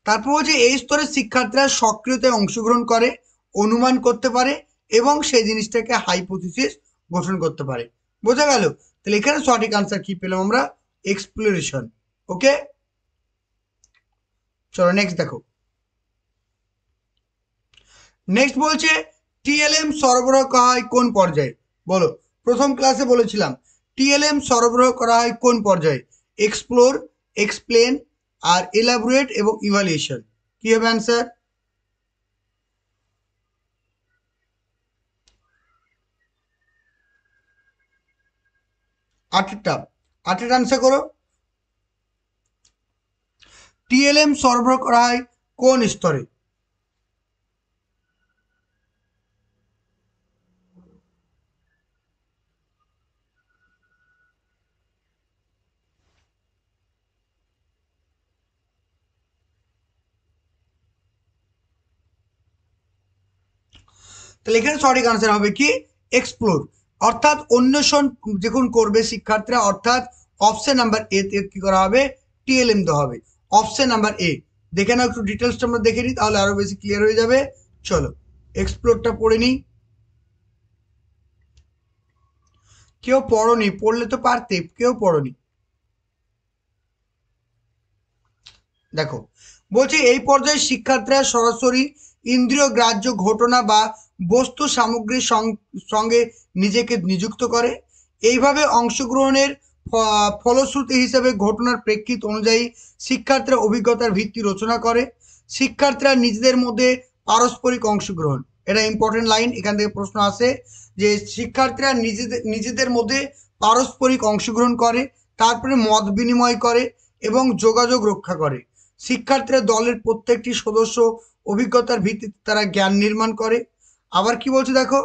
তারপর হচ্ছে এই স্তরের শিক্ষার্থীরা সক্রিয়তায় অংশগ্রহণ করে, অনুমান করতে পারে এবং সেই জিনিসটাকে হাইপোথিসিস গঠন করতে পারে। বোঝা গেল? তাহলে এখানে সঠিক আনসার কি পেলাম আমরা, এক্সপ্লোরেশন। ওকে, চলো নেক্সট দেখো। নেক্সট বলছে টিএলএম সরবরাহ করা হয় কোন পর্যায়ে? বলো, প্রথম ক্লাসে বলেছিলাম টিএলএম সরবরাহ করা হয় কোন পর্যায়ে? এক্সপ্লোর, এক্সপ্লেন আর এলাবোরেট এবং ইভালুয়েশন। কি হবে অ্যান্সার? আটেরটা আনসার করো। টিএলএম সরবরাহ করা হয় কোন স্তরে? তাহলে এখানে সঠিক আনসার হবে কি, এক্সপ্লোর। অর্থাৎ অন্বেষণ যখন করবে শিক্ষার্থীরা, অর্থাৎ অপশন নাম্বার এ তে কি করা হবে, টিএলএম দেওয়া হবে। অপশন নাম্বার এ, দেখে নাও একটু ডিটেলসটা আমরা দেখে নিই, তাহলে আরো বেশি ক্লিয়ার হয়ে যাবে। চলো এক্সপ্লোরটা পড়ে নিই। কেউ পড়নি, পড়লে তো পারতে, কেউ পড়নি। দেখো বলছে এই পর্যায়ে শিক্ষার্থীরা সরাসরি ইন্দ্রিয় গ্রাহ্য ঘটনা বা বস্তু সামগ্রীর সঙ্গে নিজেকে নিযুক্ত করে। এইভাবে অংশগ্রহণের ফলশ্রুতি হিসেবে ঘটনার প্রেক্ষিত অনুযায়ী শিক্ষার্থীরা অভিজ্ঞতার ভিত্তি রচনা করে। শিক্ষার্থীরা নিজেদের মধ্যে পারস্পরিক অংশগ্রহণ, এটা ইম্পর্টেন্ট লাইন, এখান থেকে প্রশ্ন আসে যে শিক্ষার্থীরা নিজেদের মধ্যে পারস্পরিক অংশগ্রহণ করে, তারপরে মত বিনিময় করে এবং যোগাযোগ রক্ষা করে। শিক্ষার্থীরা দলের প্রত্যেকটি সদস্য অভিজ্ঞতার ভিত্তিতে তারা জ্ঞান নির্মাণ করে। আবার কি বলছে দেখো,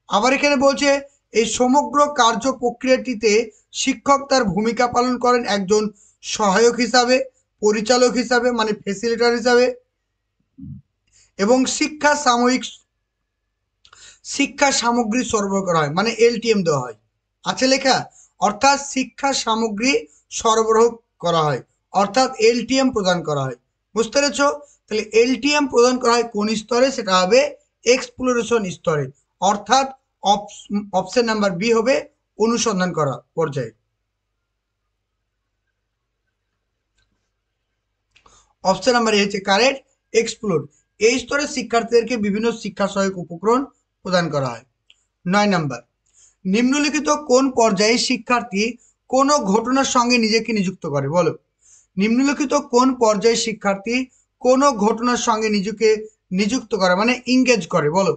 আবার এখানে বলছে এই সমগ্র কার্য প্রক্রিয়াটিতে শিক্ষক তার ভূমিকা পালন করেন একজন সহায়ক হিসাবে, পরিচালক হিসাবে মানে ফেসিলিটার হিসাবে, এবং শিক্ষা সামগ্রী সরবরাহ করা হয় মানে এলটিএম দেওয়া হয়, আছে লেখা, অর্থাৎ শিক্ষা সামগ্রী সরবরাহ করা হয়, অর্থাৎ এলটিএম প্রদান করা হয়। বুঝতে পেরেছ? তাহলে এলটিএম প্রদান করা হয় কোন স্তরে? সেটা হবে এক্সপ্লোরেশন স্তরে, অর্থাৎ অপশন নাম্বার বি হবে অনুসন্ধান করা পর্যায়ে। অপশন নাম্বার এ হচ্ছে কারেক্ট, এক্সপ্লোর। এই স্তরে শিক্ষার্থীদেরকে বিভিন্ন শিক্ষা সহায়ক উপকরণ প্রদান করা হয়। 9 নাম্বার, নিম্নলিখিত কোন পর্যায়ে শিক্ষার্থী কোন ঘটনার সঙ্গে নিজেকে নিযুক্ত করে? বলো, নিম্নলিখিত কোন পর্যায়ে শিক্ষার্থী কোন ঘটনার সঙ্গে নিজেকে নিযুক্ত করে মানে ইংগেজ করে? বলো,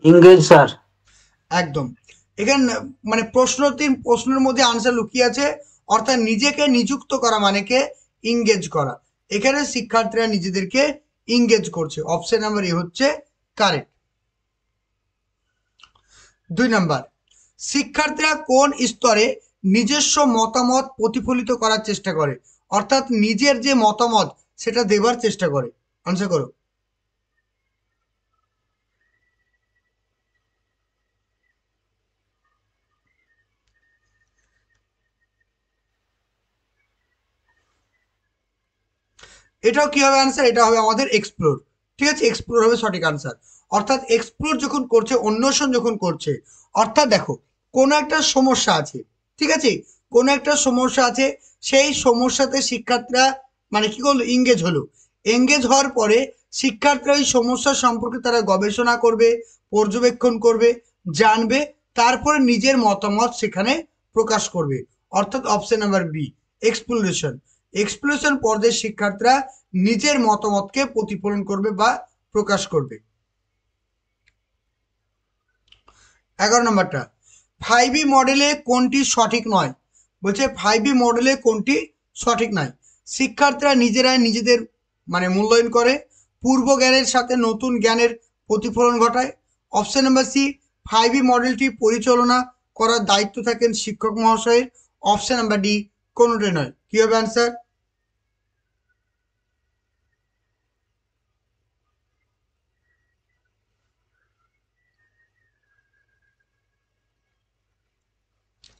ইংরেজ স্যার। একদম, এখানে মানে প্রশ্নের মধ্যে আনসার লুকিয়ে আছে, অর্থাৎ নিজেকে নিযুক্ত করা মানে কে ইংগেজ করা। এখানে শিক্ষার্থীরা নিজেদেরকে ইংগেজ করছে, অপশন নাম্বার এ হচ্ছে কারেক্ট। 2 নাম্বার, শিক্ষার্থীরা কোন স্তরে নিজস্ব মতামত প্রতিফলিত করার চেষ্টা করে? অর্থাৎ নিজের যে মতামত সেটা দেবার চেষ্টা করে। আনসার করো। এটাও কি হবে আনসার? এটা হবে আমাদের এক্সপ্লোর। ঠিক আছে, এক্সপ্লোর হবে সঠিক আনসার। অর্থাৎ এক্সপ্লোর যখন করছে, অন্বেষণ যখন করছে, অর্থাৎ দেখো কোনো একটা সমস্যা আছে, ঠিক আছে, কোনো একটা সমস্যা আছে, সেই সমস্যাতে শিক্ষার্থীরা মানে কি করলো, এঙ্গেজ হলো। এঙ্গেজ হওয়ার পরে শিক্ষার্থীরা ওই সমস্যা সম্পর্কে তারা গবেষণা করবে, পর্যবেক্ষণ করবে, জানবে, তারপরে নিজের মতামত সেখানে প্রকাশ করবে, অর্থাৎ option number B exploration. Exploration পর্যায়ে শিক্ষার্থীরা নিজের মতামতকে প্রতিফলন করবে বা প্রকাশ করবে। 11 নম্বরটা, 5B মডেলে কোনটি সঠিক নয়? বলছে 5B মডেলে কোনটি সঠিক নয়? শিক্ষার্থীরা নিজেরাই নিজেদের মূল্যায়ন করে, পূর্ব জ্ঞানের সাথে নতুন জ্ঞানের প্রতিফলন ঘটায়। অপশন নাম্বার সি, 5B মডেলটি পরিচালনা করার দায়িত্ব থাকেন শিক্ষক মহাশয়ের। অপশন নাম্বার ডি, কোনোটাই নয়। কি হবে অ্যান্সার?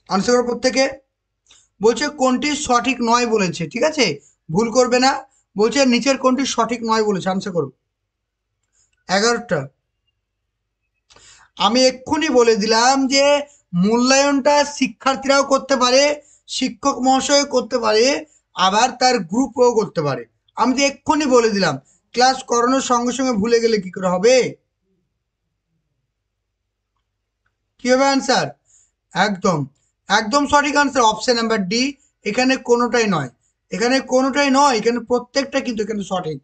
আনসার করো প্রত্যেকে। বলছে কোনটি সঠিক নয় বলেছে, ঠিক আছে, ভুল করবে না। বলছে নিচের কোনটি সঠিক নয় বলেছে, আনসার করো। 11টা। আমি এক্ষুনি বলে দিলাম যে মূল্যায়নটা শিক্ষার্থীরাও করতে পারে, শিক্ষক মহাশয় করতে পারে, আবার তার গ্রুপও করতে পারে। আমি তো এক্ষুনি বলে দিলাম, ক্লাস করানোর সঙ্গে সঙ্গে ভুলে গেলে কি করে হবে? কি হবে অ্যান্সার? একদম একদম সঠিক আনসার অপশন নাম্বার ডি। এখানে কোনোটাই নয়, এখানে কোনোটাই নয়, এখানে প্রত্যেকটা কিন্তু এখানে সঠিক,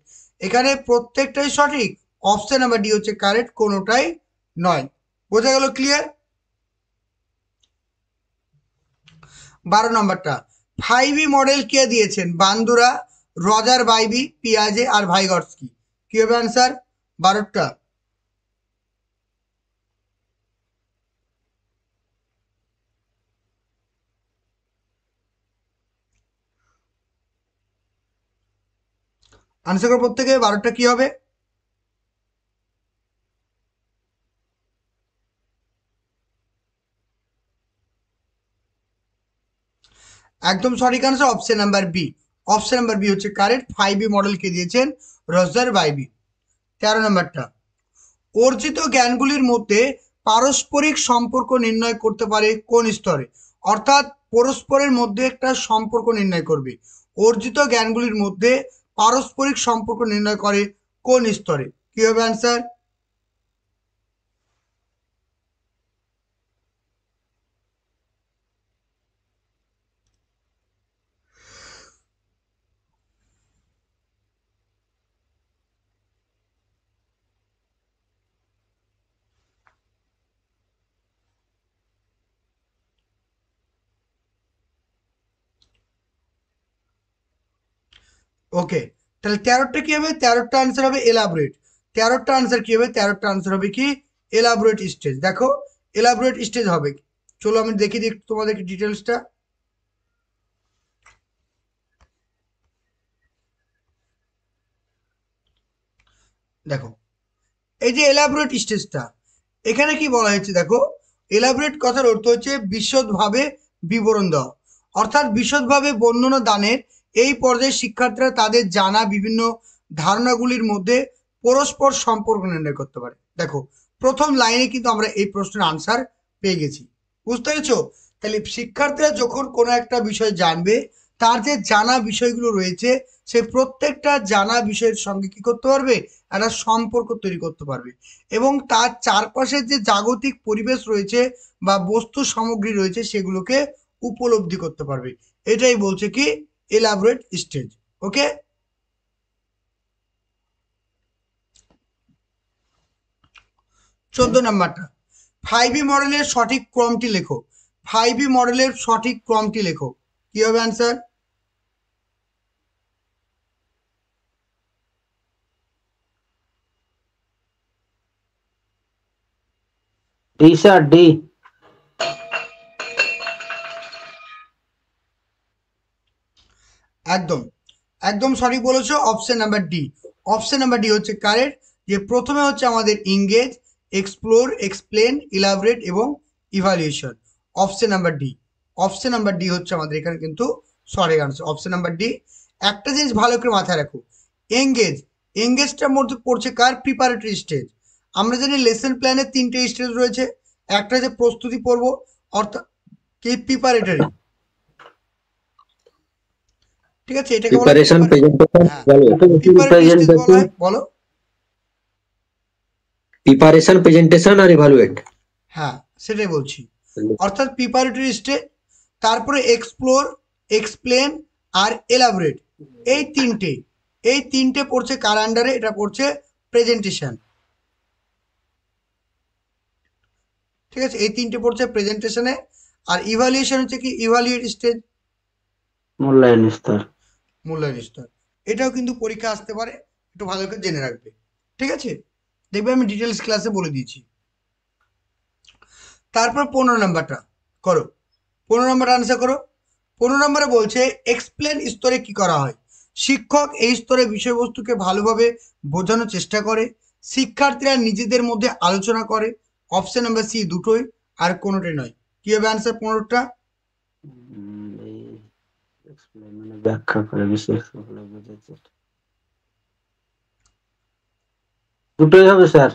এখানে প্রত্যেকটাই সঠিক। অপশন নাম্বার ডি হচ্ছে কারেক্ট, কোনোটাই নয়। বোঝা গেল? ক্লিয়ার? 12 নম্বরটা, 5B মডেল কে দিয়েছেন? বান্দুরা, রজার বাইবি, পিয়াজে আর ভাইগটস্কি। কি হবে অ্যান্সার? 12টা। আনসার করো প্রত্যেকে। 12টা কি হবে? একদম সঠিক answer option number B. Option number B হচ্ছে কারেক্ট। 5B মডেল কে দিয়েছেন রজার বাইবি। 13 নম্বরটা, অর্জিত জ্ঞানগুলির মধ্যে পারস্পরিক সম্পর্ক নির্ণয় করতে পারে কোন স্তরে? অর্থাৎ পরস্পরের মধ্যে একটা সম্পর্ক নির্ণয় করবে। অর্জিত জ্ঞানগুলির মধ্যে পারস্পরিক সম্পর্ক নির্ণয় করে কোন স্তরে? কি হবে অ্যান্সার? ওকে, তাহলে 13টা কি হবে? 13টা আনসার হবে এলাবোরেট। 13টা আনসার কি হবে? 13টা আনসার হবে কি? Elaborate stage. দেখো এলাবোরেট স্টেজ হবে। চলো আমি দেখি দিই তোমাদেরকে ডিটেলসটা। দেখো এই যে এলাবোরেট স্টেজটা, এখানে কি বলা হয়েছে দেখো, এলাবোরেট কথার অর্থ হচ্ছে বিশদভাবে বিবরণ দেওয়া, অর্থাৎ বিশদভাবে বর্ণনা দানের এই পর্যায়ে শিক্ষার্থীরা তাদের জানা বিভিন্ন ধারণাগুলির মধ্যে পরস্পর সম্পর্ক নির্ণয় করতে পারে। দেখো প্রথম লাইনে কিন্তু আমরা এই প্রশ্নের আনসার পেয়ে গেছি। বুঝতে পেরেছো? তাহলে শিক্ষার্থীরা যখন কোনো একটা বিষয় জানবে, তার যে জানা বিষয়গুলো রয়েছে সেই প্রত্যেকটা জানা বিষয়ের সঙ্গে কি করতে পারবে? একটা সম্পর্ক তৈরি করতে পারবে, এবং তার চারপাশের যে জাগতিক পরিবেশ রয়েছে বা বস্তু সামগ্রী রয়েছে সেগুলোকে উপলব্ধি করতে পারবে। এটাই বলছে কি এলাবোরেট স্টেজ। ওকে, 14 নাম্বারটা, 5B মডেলের সঠিক ক্রমটি লেখো। 5B মডেলের সঠিক ক্রমটি লেখো। কি হবে অ্যান্সার? D sir, D. একদম একদম সঠিক বলেছো, option number D. Option number D হচ্ছে কারেক্ট। যে প্রথমে হচ্ছে আমাদের ইংগেজ, এক্সপ্লোর, এক্সপ্লেন, ইলাবোরেট এবং evaluation. Option number D. Option number D হচ্ছে আমাদের এখানে কিন্তু সঠিক আনসার, অপশন নাম্বার ডি। একটা জিনিস ভালো করে মাথায় রাখো, এঙ্গেজ, এঙ্গেজটার মধ্যে পড়ছে কার? Preparatory stage. আমরা জানি লেসন প্ল্যানে 3টে স্টেজ রয়েছে। একটা যে প্রস্তুতি পর্ব, অর্থাৎ কি প্রিপারেটরি, ঠিক আছে, এটাকে বলা হয় প্রিপারেশন, প্রেজেন্টেশন, হ্যাঁ, প্রেজেন্টেশন, স্টেজ বলা হয়। বলো। প্রিপারেশন, প্রেজেন্টেশন আর ইভালুয়েট। হ্যাঁ সেটাই বলছি, অর্থাৎ প্রিপারেটরি স্টেজ, তারপরে এক্সপ্লোর, এক্সপ্লেন আর এলাবোরেট, এই তিনটে পড়ছে কার আন্ডারে? এটা পড়ছে প্রেজেন্টেশন। ঠিক আছে, এই তিনটে পড়ছে প্রেজেন্টেশনে। আর ইভালুয়েশন হচ্ছে কি? ইভালুয়েট স্টেজ, মূল্যায়ন স্তর। মূল্যায়ন স্তর। এটাও কিন্তু পরীক্ষা আসতে পারে, একটু ভালো করে জেনে রাখবে। ঠিক আছে, দেখবে আমি ডিটেলস ক্লাসে বলে দিয়েছি। তারপর 15 নাম্বারটা করো, 15 নাম্বার আনসার করো। 15 নম্বরে বলছে এক্সপ্লেন স্তরে কি করা হয়? শিক্ষক এই স্তরে বিষয়বস্তুকে ভালোভাবে বোঝানোর চেষ্টা করে, শিক্ষার্থীরা নিজেদের মধ্যে আলোচনা করে। অপশন নাম্বার সি দুটোই, আর কোনোটাই নয়। কি হবে আনসার 15টা? মানে ব্যাখ্যা করে বিশেষ দুটোই হবে স্যার।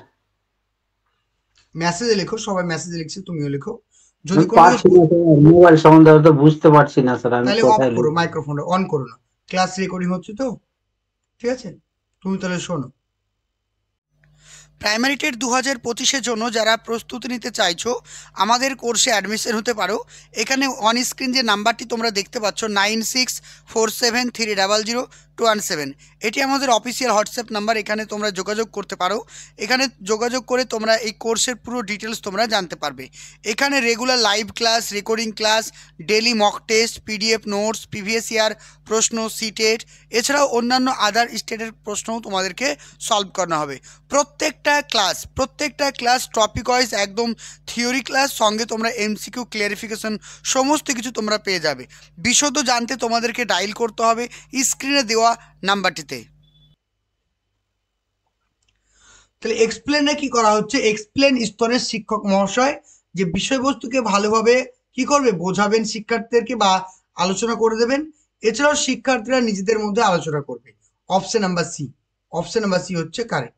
মেসেজে লেখো, সবাই মেসেজে লিখছে, তুমিও লেখো। যদি মোবাইল সম্বন্ধে হয়তো বুঝতে পারছি না স্যার, আমি তাহলে অফ কোথায় করো, মাইক্রোফোনটা অন করো না, ক্লাস রেকর্ডিং হচ্ছে তো। ঠিক আছে, তুমি তাহলে শোনো। প্রাইমারি টেট 2025-এর জন্য যারা প্রস্তুতি নিতে চাইছো, আমাদের কোর্সে অ্যাডমিশন হতে পারো। এখানে অন স্ক্রিন যে নাম্বারটি তোমরা দেখতে পাচ্ছ 9647300217, এটি আমাদের অফিসিয়াল হোয়াটসঅ্যাপ নাম্বার। এখানে তোমরা যোগাযোগ করতে পারো। এখানে যোগাযোগ করে তোমরা এই কোর্সের পুরো ডিটেলস তোমরা জানতে পারবে। এখানে regular live class, recording class, daily mock test, PDF notes, previous year প্রশ্ন, সিটেট, এছাড়াও অন্যান্য আদার স্টেটের প্রশ্নও তোমাদেরকে সলভ করানো হবে। প্রত্যেকটা ক্লাস টপিক ওয়াইজ একদম থিওরি ক্লাস, সঙ্গে তোমরা এমসিকিউ, ক্লিয়ারিফিকেশন সমস্ত কিছু তোমরা পেয়ে যাবে। বিশদ জানতে তোমাদেরকে ডায়াল করতে হবে স্ক্রিনে দেওয়া নাম্বারটিতে। তাহলে এক্সপ্লেনে কি করা হচ্ছে? এক্সপ্লেন স্তরের শিক্ষক মহাশয় যে বিষয়বস্তুকে ভালোভাবে কি করবে? বোঝাবেন শিক্ষার্থীদেরকে বা আলোচনা করে দেবেন। এছাড়াও শিক্ষার্থীরা নিজেদের মধ্যে আলোচনা করবে। Option number C, option number C হচ্ছে কারেক্ট।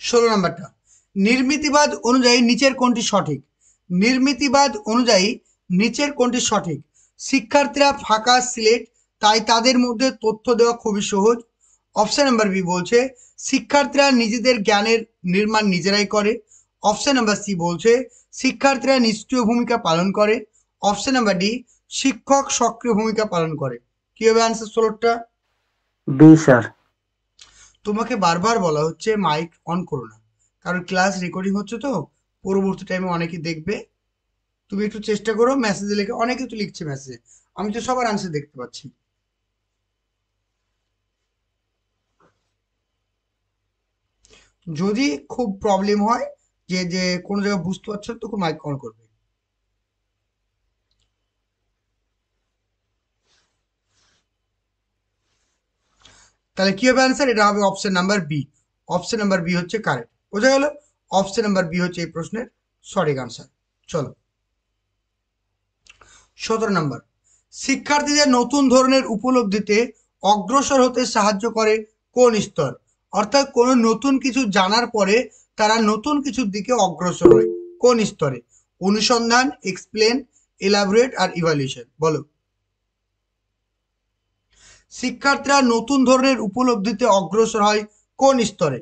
16 নাম্বারটা, নির্মিতিবাদ অনুযায়ী নিচের কোনটি সঠিক? নির্মিতিবাদ অনুযায়ী নিচের কোনটি সঠিক? শিক্ষার্থীরা ফাঁকা সিলেট, তাই তাদের মধ্যে তথ্য দেওয়া খুবই সহজ। অপশন নাম্বার বি বলছে শিক্ষার্থীরা নিজেদের জ্ঞানের নির্মাণ নিজেরাই করে। অপশন নাম্বার সি বলছে শিক্ষার্থীরা নিষ্ক্রিয় ভূমিকা পালন করে। অপশন নাম্বার ডি শিক্ষক সক্রিয় ভূমিকা পালন করে। কি হবে আনসার 16টা? B sir. তোমাকে বারবার বলা হচ্ছে মাইক অন করো না, কারণ ক্লাস রেকর্ডিং হচ্ছে তো, পরবর্তী টাইমে অনেকে দেখবে। তুমি একটু চেষ্টা করো মেসেজে লিখে, অনেকে তো লিখছে মেসেজে, আমি তো সবার আনসার দেখতে পাচ্ছি। যদি খুব প্রবলেম হয় যে যে কোনো জায়গায় বুঝতে পারছো, তখন মাইক অন করবে। তাহলে কি হবে আনসার? এটা হবে option number B. Option number B হচ্ছে কারেক্ট। বোঝা গেল? অপশন নাম্বার বি হচ্ছে এই প্রশ্নের সঠিক আনসার। চলো 17 নাম্বার, শিক্ষার্থীদের নতুন ধরনের উপলব্ধিতে অগ্রসর হতে সাহায্য করে কোন স্তর? অর্থাৎ কোনো নতুন কিছু জানার পরে তারা নতুন কিছুর দিকে অগ্রসর হয় কোন স্তরে? অনুসন্ধান, এক্সপ্লেন, এলাবোরেট আর ইভালুয়েশন। বলো। শিক্ষার্থীরা নতুন ধরনের উপলব্ধিতে অগ্রসর হয় কোন স্তরে?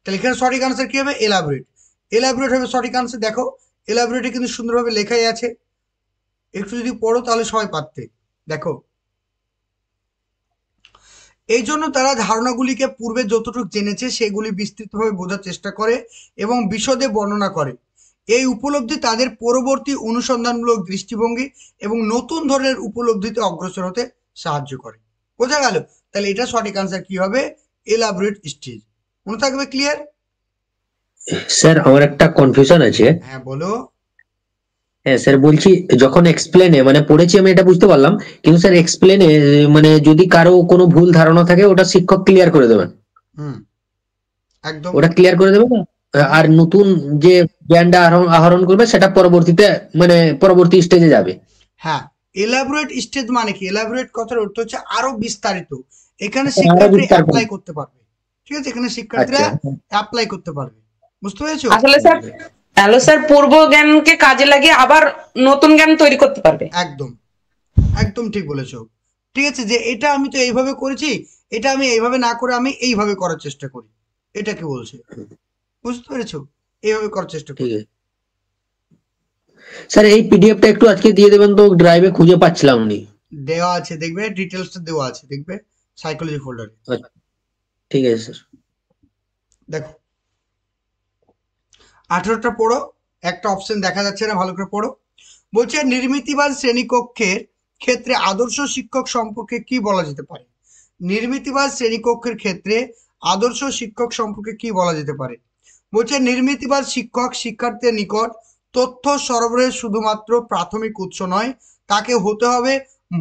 তাহলে এখানে সঠিক আনসার কি হবে? এলাবোরেট। এলাবোরেট হবে সঠিক আনসার। দেখো এলাবোরেটে কিন্তু সুন্দরভাবে লেখাই আছে, একটু যদি পড়ো তাহলে সবাই পারতে। দেখো, এই জন্য তারা ধারণাগুলিকে পূর্বে যতটুকু জেনেছে সেগুলি বিস্তৃতভাবে বোঝার চেষ্টা করে এবং বিশদে বর্ণনা করে। এই উপলব্ধি তাদের পরবর্তী অনুসন্ধানমূলক দৃষ্টিভঙ্গি এবং নতুন ধরনের উপলব্ধিতে অগ্রসর হতে সাহায্য করে। বোঝা গেল? তাহলে এটা সঠিক আনসার কি হবে? Elaborate stage. মনে থাকবে? ক্লিয়ার? স্যার আমার একটা কনফিউশন আছে। হ্যাঁ বলো। হ্যাঁ স্যার, বলছি যখন এক্সপ্লেনে মানে পড়েছি আমি এটা বুঝতে পারলাম, কিন্তু স্যার এক্সপ্লেনে মানে যদি কারো কোনো ভুল ধারণা থাকে ওটা শিক্ষক ক্লিয়ার করে দেবেন? একদম ওটা ক্লিয়ার করে দেবেন, আর নতুন যে জ্ঞানটা আহরণ করবে সেটা পরবর্তীতে মানে পরবর্তী স্টেজে যাবে। হ্যাঁ, এলাবোরেট স্টেজ মানে কি? এলাবোরেট কথার অর্থ হচ্ছে আরো বিস্তারিত। এখানে আরো শিক্ষার্থী বিস্তার করে। অ্যাপ্লাই করতে পারবে, ঠিক আছে? এখানে শিক্ষার্থীরা আচ্ছা অ্যাপ্লাই করতে পারবে, বুঝতে পেরেছো? আসলে স্যার, হ্যালো স্যার, পূর্ব জ্ঞানকে কাজে লাগিয়ে আবার নতুন জ্ঞান তৈরি করতে পারবে। একদম একদম ঠিক বলেছো। ঠিক আছে, যে এটা আমি তো এইভাবে করেছি, এটা আমি এইভাবে না করে আমি এইভাবে করার চেষ্টা করি, এটা কি বলছে? বুঝতে পেরেছো? এইভাবে করার চেষ্টা ঠিক করি। আছে স্যার, এই পিডিএফটা একটু আজকে দিয়ে দেবেন তো, ড্রাইভে খুঁজে পাচ্ছিলাম নি। দেওয়া আছে, দেখবে ডিটেলসটা দেওয়া আছে, দেখবে সাইকোলজি ফোল্ডারে। আচ্ছা, ঠিক আছে স্যার। দেখো 18টা পড়ো, একটা অপশন দেখা যাচ্ছে না, ভালো করে পড়ো। বলছে নির্মিতিবাদ শ্রেণীকক্ষের ক্ষেত্রে আদর্শ শিক্ষক সম্পর্কে কি বলা যেতে পারে? নির্মিতিবাদ শ্রেণীকক্ষের ক্ষেত্রে আদর্শ শিক্ষক সম্পর্কে কি বলা যেতে পারে? বলছে নির্মিতিবাদ শিক্ষক শিক্ষার্থীর নিকট তথ্য সরবরাহের শুধুমাত্র প্রাথমিক উৎস নয়, তাকে হতে হবে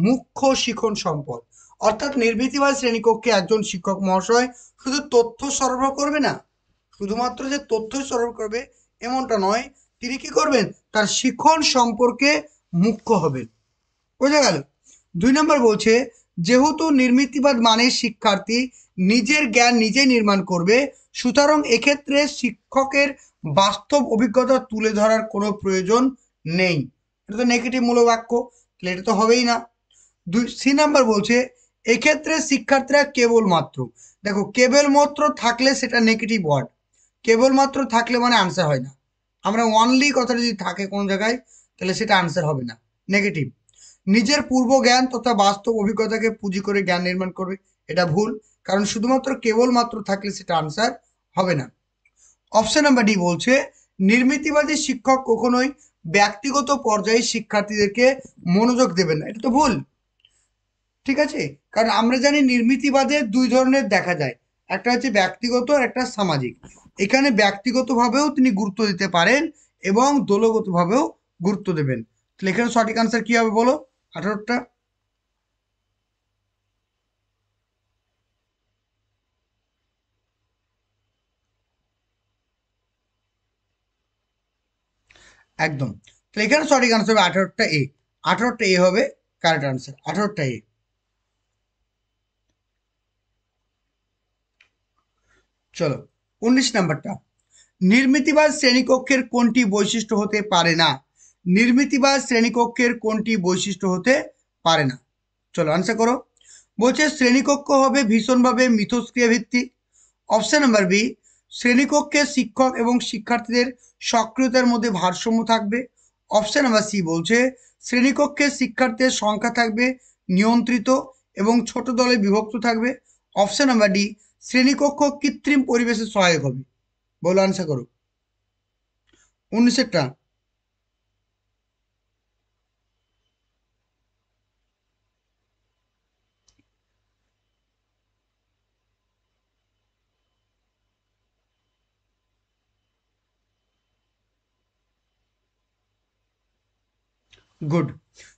মুখ্য শিখন সম্পদ। অর্থাৎ নির্মিতিবাদ শ্রেণীকক্ষে একজন শিক্ষক মহাশয় শুধু তথ্য সরবরাহ করবে না, শুধুমাত্র যে তথ্যই সরবরাহ করবে এমনটা নয়, তিনি কি করবেন? তার শিখন সম্পর্কে মুখ্য হবেন। বোঝা গেল? 2 নম্বর বলছে যেহেতু নির্মিতিবাদ মানে শিক্ষার্থী নিজের জ্ঞান নিজে নির্মাণ করবে, সুতরাং এক্ষেত্রে শিক্ষকের বাস্তব অভিজ্ঞতা তুলে ধরার কোনো প্রয়োজন নেই। এটা তো নেগেটিভ মূলক বাক্য, তাহলে এটা তো হবেই না। 2 নাম্বার বলছে এক্ষেত্রে শিক্ষার্থীরা কেবলমাত্র, দেখো কেবলমাত্র থাকলে সেটা নেগেটিভ ওয়ার্ড, কেবলমাত্র থাকলে মানে আনসার হয় না। আমরা অনলি কথাটা যদি থাকে কোনো জায়গায়, তাহলে সেটা আনসার হবে না, নেগেটিভ। নিজের পূর্ব জ্ঞান তথা বাস্তব অভিজ্ঞতাকে পুঁজি করে জ্ঞান নির্মাণ করবে, এটা ভুল, কারণ শুধুমাত্র কেবলমাত্র থাকলে সেটা আনসার হবে না। অপশন নাম্বার ডি বলছে নির্মিতিবাদী শিক্ষক কখনোই ব্যক্তিগত পর্যায়ে শিক্ষার্থীদেরকে মনোযোগ দেবেন না, এটা তো ভুল, ঠিক আছে? কারণ আমরা জানি নির্মিতিবাদে 2 ধরনের দেখা যায়, একটা হচ্ছে ব্যক্তিগত আর একটা সামাজিক। এখানে ব্যক্তিগতভাবেও তিনি গুরুত্ব দিতে পারেন এবং দলগতভাবেও গুরুত্ব দেবেন। তাহলে এখানে সঠিক আনসার কি হবে বলো? 18টা। একদম। তাহলে এখানে সঠিক আনসার হবে 18টা এ। 18টা এ হবে কারেক্ট আনসার, 18টা এ। চলো 19 নাম্বারটা, নির্মিতিবাদ শ্রেণীকক্ষের কোনটি বৈশিষ্ট্য হতে পারে না? নির্মিতিবাদ শ্রেণীকক্ষের কোনটি বৈশিষ্ট্য হতে পারে না? চলো আনসার করো। বলছে শ্রেণীকক্ষ হবে ভীষণভাবে মিথস্ক্রিয়া ভিত্তিক। অপশন নাম্বার বি, শ্রেণীকক্ষে শিক্ষক এবং শিক্ষার্থীদের সক্রিয়তার মধ্যে ভারসাম্য থাকবে। অপশন নাম্বার সি বলছে শ্রেণীকক্ষে শিক্ষার্থীদের সংখ্যা থাকবে নিয়ন্ত্রিত এবং ছোট দলে বিভক্ত থাকবে। অপশন নাম্বার ডি, শ্রেণীকক্ষ কৃত্রিম পরিবেশে সহায়ক হবে। বলো আনসার করো 19টা। গুড।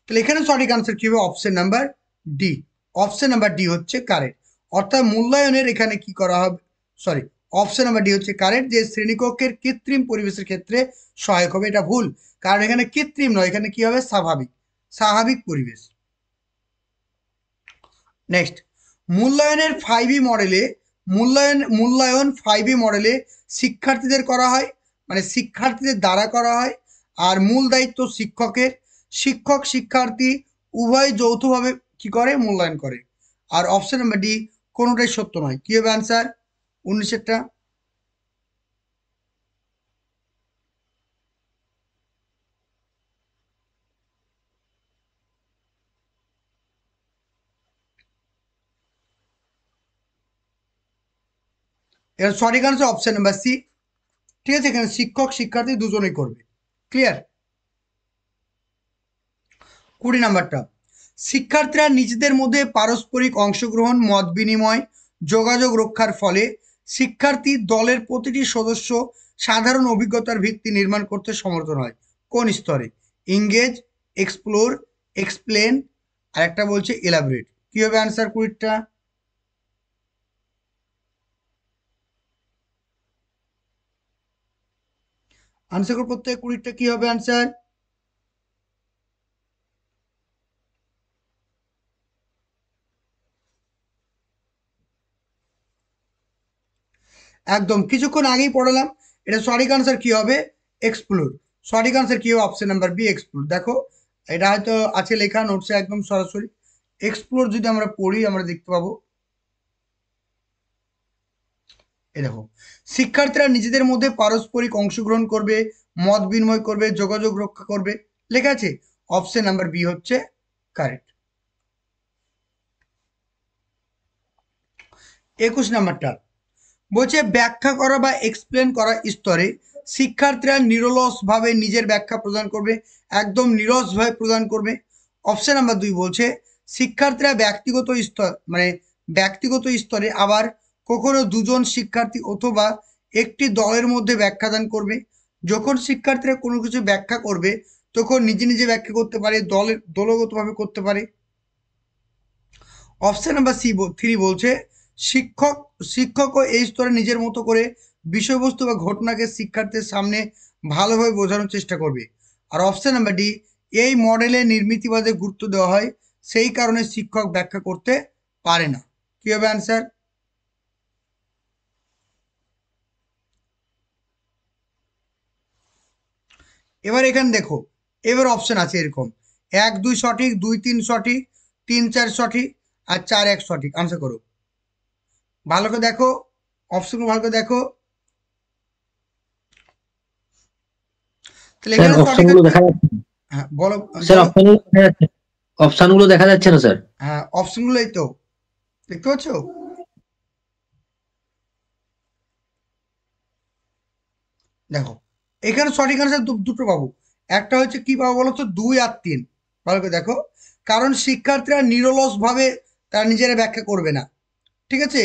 তাহলে এখানে সঠিক আনসার কি হবে? Option number D. Option number D হচ্ছে কারেক্ট। অর্থাৎ মূল্যায়নের এখানে কি করা হবে, সরি, অপশন নাম্বার ডি হচ্ছে কারেক্ট, যে শ্রেণীকক্ষের কৃত্রিম পরিবেশের ক্ষেত্রে সহায়ক হবে, এটা ভুল, কারণ এখানে কৃত্রিম নয়, এখানে কি হবে? স্বাভাবিক, স্বাভাবিক পরিবেশ। নেক্সট, মূল্যায়নের 5E মডেলে মূল্যায়ন 5E মডেলে শিক্ষার্থীদের করা হয়, মানে শিক্ষার্থীদের দ্বারা করা হয়, আর মূল দায়িত্ব শিক্ষকের। শিক্ষক শিক্ষার্থী উভয় যৌথভাবে কি করে? মূল্যায়ন করে। আর অপশন নাম্বার ডি কোনোটাই সত্য নয়। কি হবে অ্যান্সার 19টা? এর সঠিক আনসার অপশন নাম্বার সি, ঠিক আছে? এখানে শিক্ষক শিক্ষার্থী দুজনেই করবে। ক্লিয়ার? 20 নাম্বারটা, শিক্ষার্থীরা নিজেদের মধ্যে পারস্পরিক অংশগ্রহণ, মত বিনিময়, যোগাযোগ রক্ষার ফলে শিক্ষার্থী দলের প্রতিটি সদস্য সাধারণ অভিজ্ঞতার ভিত্তি নির্মাণ করতে সমর্থন হয়। কোন স্তরে? ইংগেজ, এক্সপ্লোর, এক্সপ্লেন, আর একটা বলছে এলাবোরেট। কি হবে অ্যান্সার 20টা? আনসার করো প্রত্যেক 20টা, কি হবে অ্যান্সার? একদম কিছুক্ষণ আগেই পড়ালাম। এটা সঠিক আনসার কি হবে? এক্সপ্লোর। সঠিক আনসার কি হবে? Option number B, explore. দেখো এটা হয়তো আছে লেখা নোটসে একদম সরাসরি। এক্সপ্লোর যদি আমরা পড়ি আমরা দেখতে পাবো, এই দেখো, শিক্ষার্থীরা নিজেদের মধ্যে পারস্পরিক অংশগ্রহণ করবে, মত বিনিময় করবে, যোগাযোগ রক্ষা করবে, লেখা আছে। অপশন নাম্বার বি হচ্ছে কারেক্ট। 21 নাম্বারটা বলছে ব্যাখ্যা করা বা এক্সপ্লেন করা স্তরে শিক্ষার্থীরা নিরলসভাবে নিজের ব্যাখ্যা প্রদান করবে, একদম নিরলসভাবে প্রদান করবে। অপশন নাম্বার 2 বলছে শিক্ষার্থীরা ব্যক্তিগত স্তর মানে ব্যক্তিগত স্তরে আবার কখনো দুজন শিক্ষার্থী অথবা একটি দলের মধ্যে ব্যাখ্যাদান করবে। যখন শিক্ষার্থীরা কোনো কিছু ব্যাখ্যা করবে তখন নিজে নিজে ব্যাখ্যা করতে পারে, দলগতভাবে করতে পারে। অপশন নাম্বার সি 3 বলছে শিক্ষকও এই স্তরে নিজের মতো করে বিষয়বস্তু বা ঘটনাকে শিক্ষার্থীর সামনে ভালোভাবে বোঝানোর চেষ্টা করবে। আর অপশন নাম্বার ডি, এই মডেলে নির্মিতিবাদে গুরুত্ব দেওয়া হয়, সেই কারণে শিক্ষক ব্যাখ্যা করতে পারে না। কি হবে অ্যান্সার? এবার এখানে দেখো, এবার অপশন আছে এরকম 1 2 সঠিক, 2 3 সঠিক, 3 4 সঠিক, আর 4 1 সঠিক। আনসার করো, ভালো করে দেখো, অপশনগুলো ভালো করে দেখো। তাহলে স্যার এখানে সঠিক অপশনগুলো দেখা যাচ্ছে হ্যাঁ বলো স্যার, বলো। অপশনগুলো দেখা যাচ্ছে, অপশনগুলো দেখা যাচ্ছে না স্যার। হ্যাঁ অপশনগুলো এই তো দেখতে পাচ্ছ। দেখো এখানে সঠিক আনসার দুটো পাবো। একটা হচ্ছে কি পাবো বলো তো, 2 আর 3। ভালো করে দেখো, কারণ শিক্ষার্থীরা নিরলসভাবে তারা নিজেরা ব্যাখ্যা করবে না, ঠিক আছে।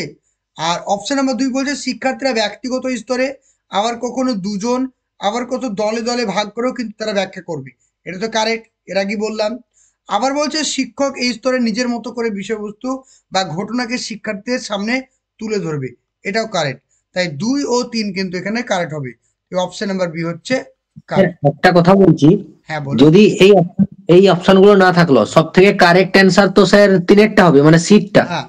আর অপশন নাম্বার 2 বলছে শিক্ষার্থীরা ব্যক্তিগত স্তরে আবার কখনো দুজন আবার কত দলে দলে ভাগ করেও কিন্তু তারা ব্যাখ্যা করবে। এটা তো কারেক্ট, এর আগে বললাম। আবার বলছে শিক্ষক এই স্তরে নিজের মতো করে বিষয়বস্তু বা ঘটনাকে শিক্ষার্থীদের সামনে তুলে ধরবে, এটাও কারেক্ট। তাই 2 ও 3 কিন্তু এখানে কারেক্ট হবে। অপশন নাম্বার বি হচ্ছে স্যার, কারেক্ট। একটা কথা বলছি, হ্যাঁ বলো। যদি এই অপশনগুলো না থাকলো, সব থেকে কারেক্ট অ্যান্সার তো স্যার 3টা হবে, মানে সিটটা। হ্যাঁ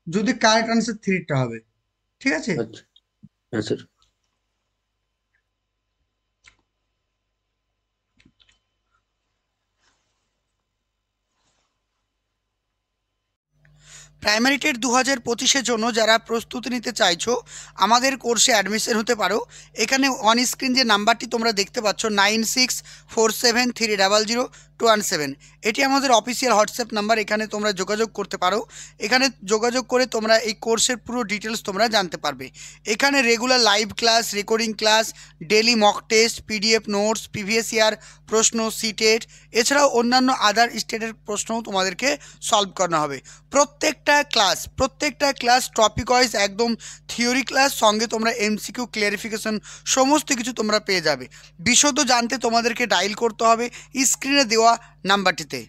যদি কারেক্ট আনসার 3টা হবে, ঠিক আছে। আচ্ছা, হ্যাঁ স্যার। প্রাইমারি টেট 2025-এর জন্য যারা প্রস্তুতি নিতে চাইছো আমাদের কোর্সে অ্যাডমিশন হতে পারো। এখানে অন স্ক্রিন যে নাম্বারটি তোমরা দেখতে পাচ্ছ 9647300217, এটি আমাদের অফিসিয়াল হোয়াটসঅ্যাপ নাম্বার। এখানে তোমরা যোগাযোগ করতে পারো। এখানে যোগাযোগ করে তোমরা এই কোর্সের পুরো ডিটেলস তোমরা জানতে পারবে। এখানে regular live class, recording class, daily mock test, PDF notes, previous year প্রশ্ন, সিটেট, এছাড়াও অন্যান্য আদার স্টেটের প্রশ্নও তোমাদেরকে সলভ করানো হবে। প্রত্যেকটা ক্লাস টপিক ওয়াইজ একদম থিওরি ক্লাস, সঙ্গে তোমরা এমসিকিউ ক্লিয়ারিফিকেশন সমস্ত কিছু তোমরা পেয়ে যাবে। বিশদ জানতে তোমাদেরকে ডায়াল করতে হবে স্ক্রিনে দেওয়া নাম্বারটিতে।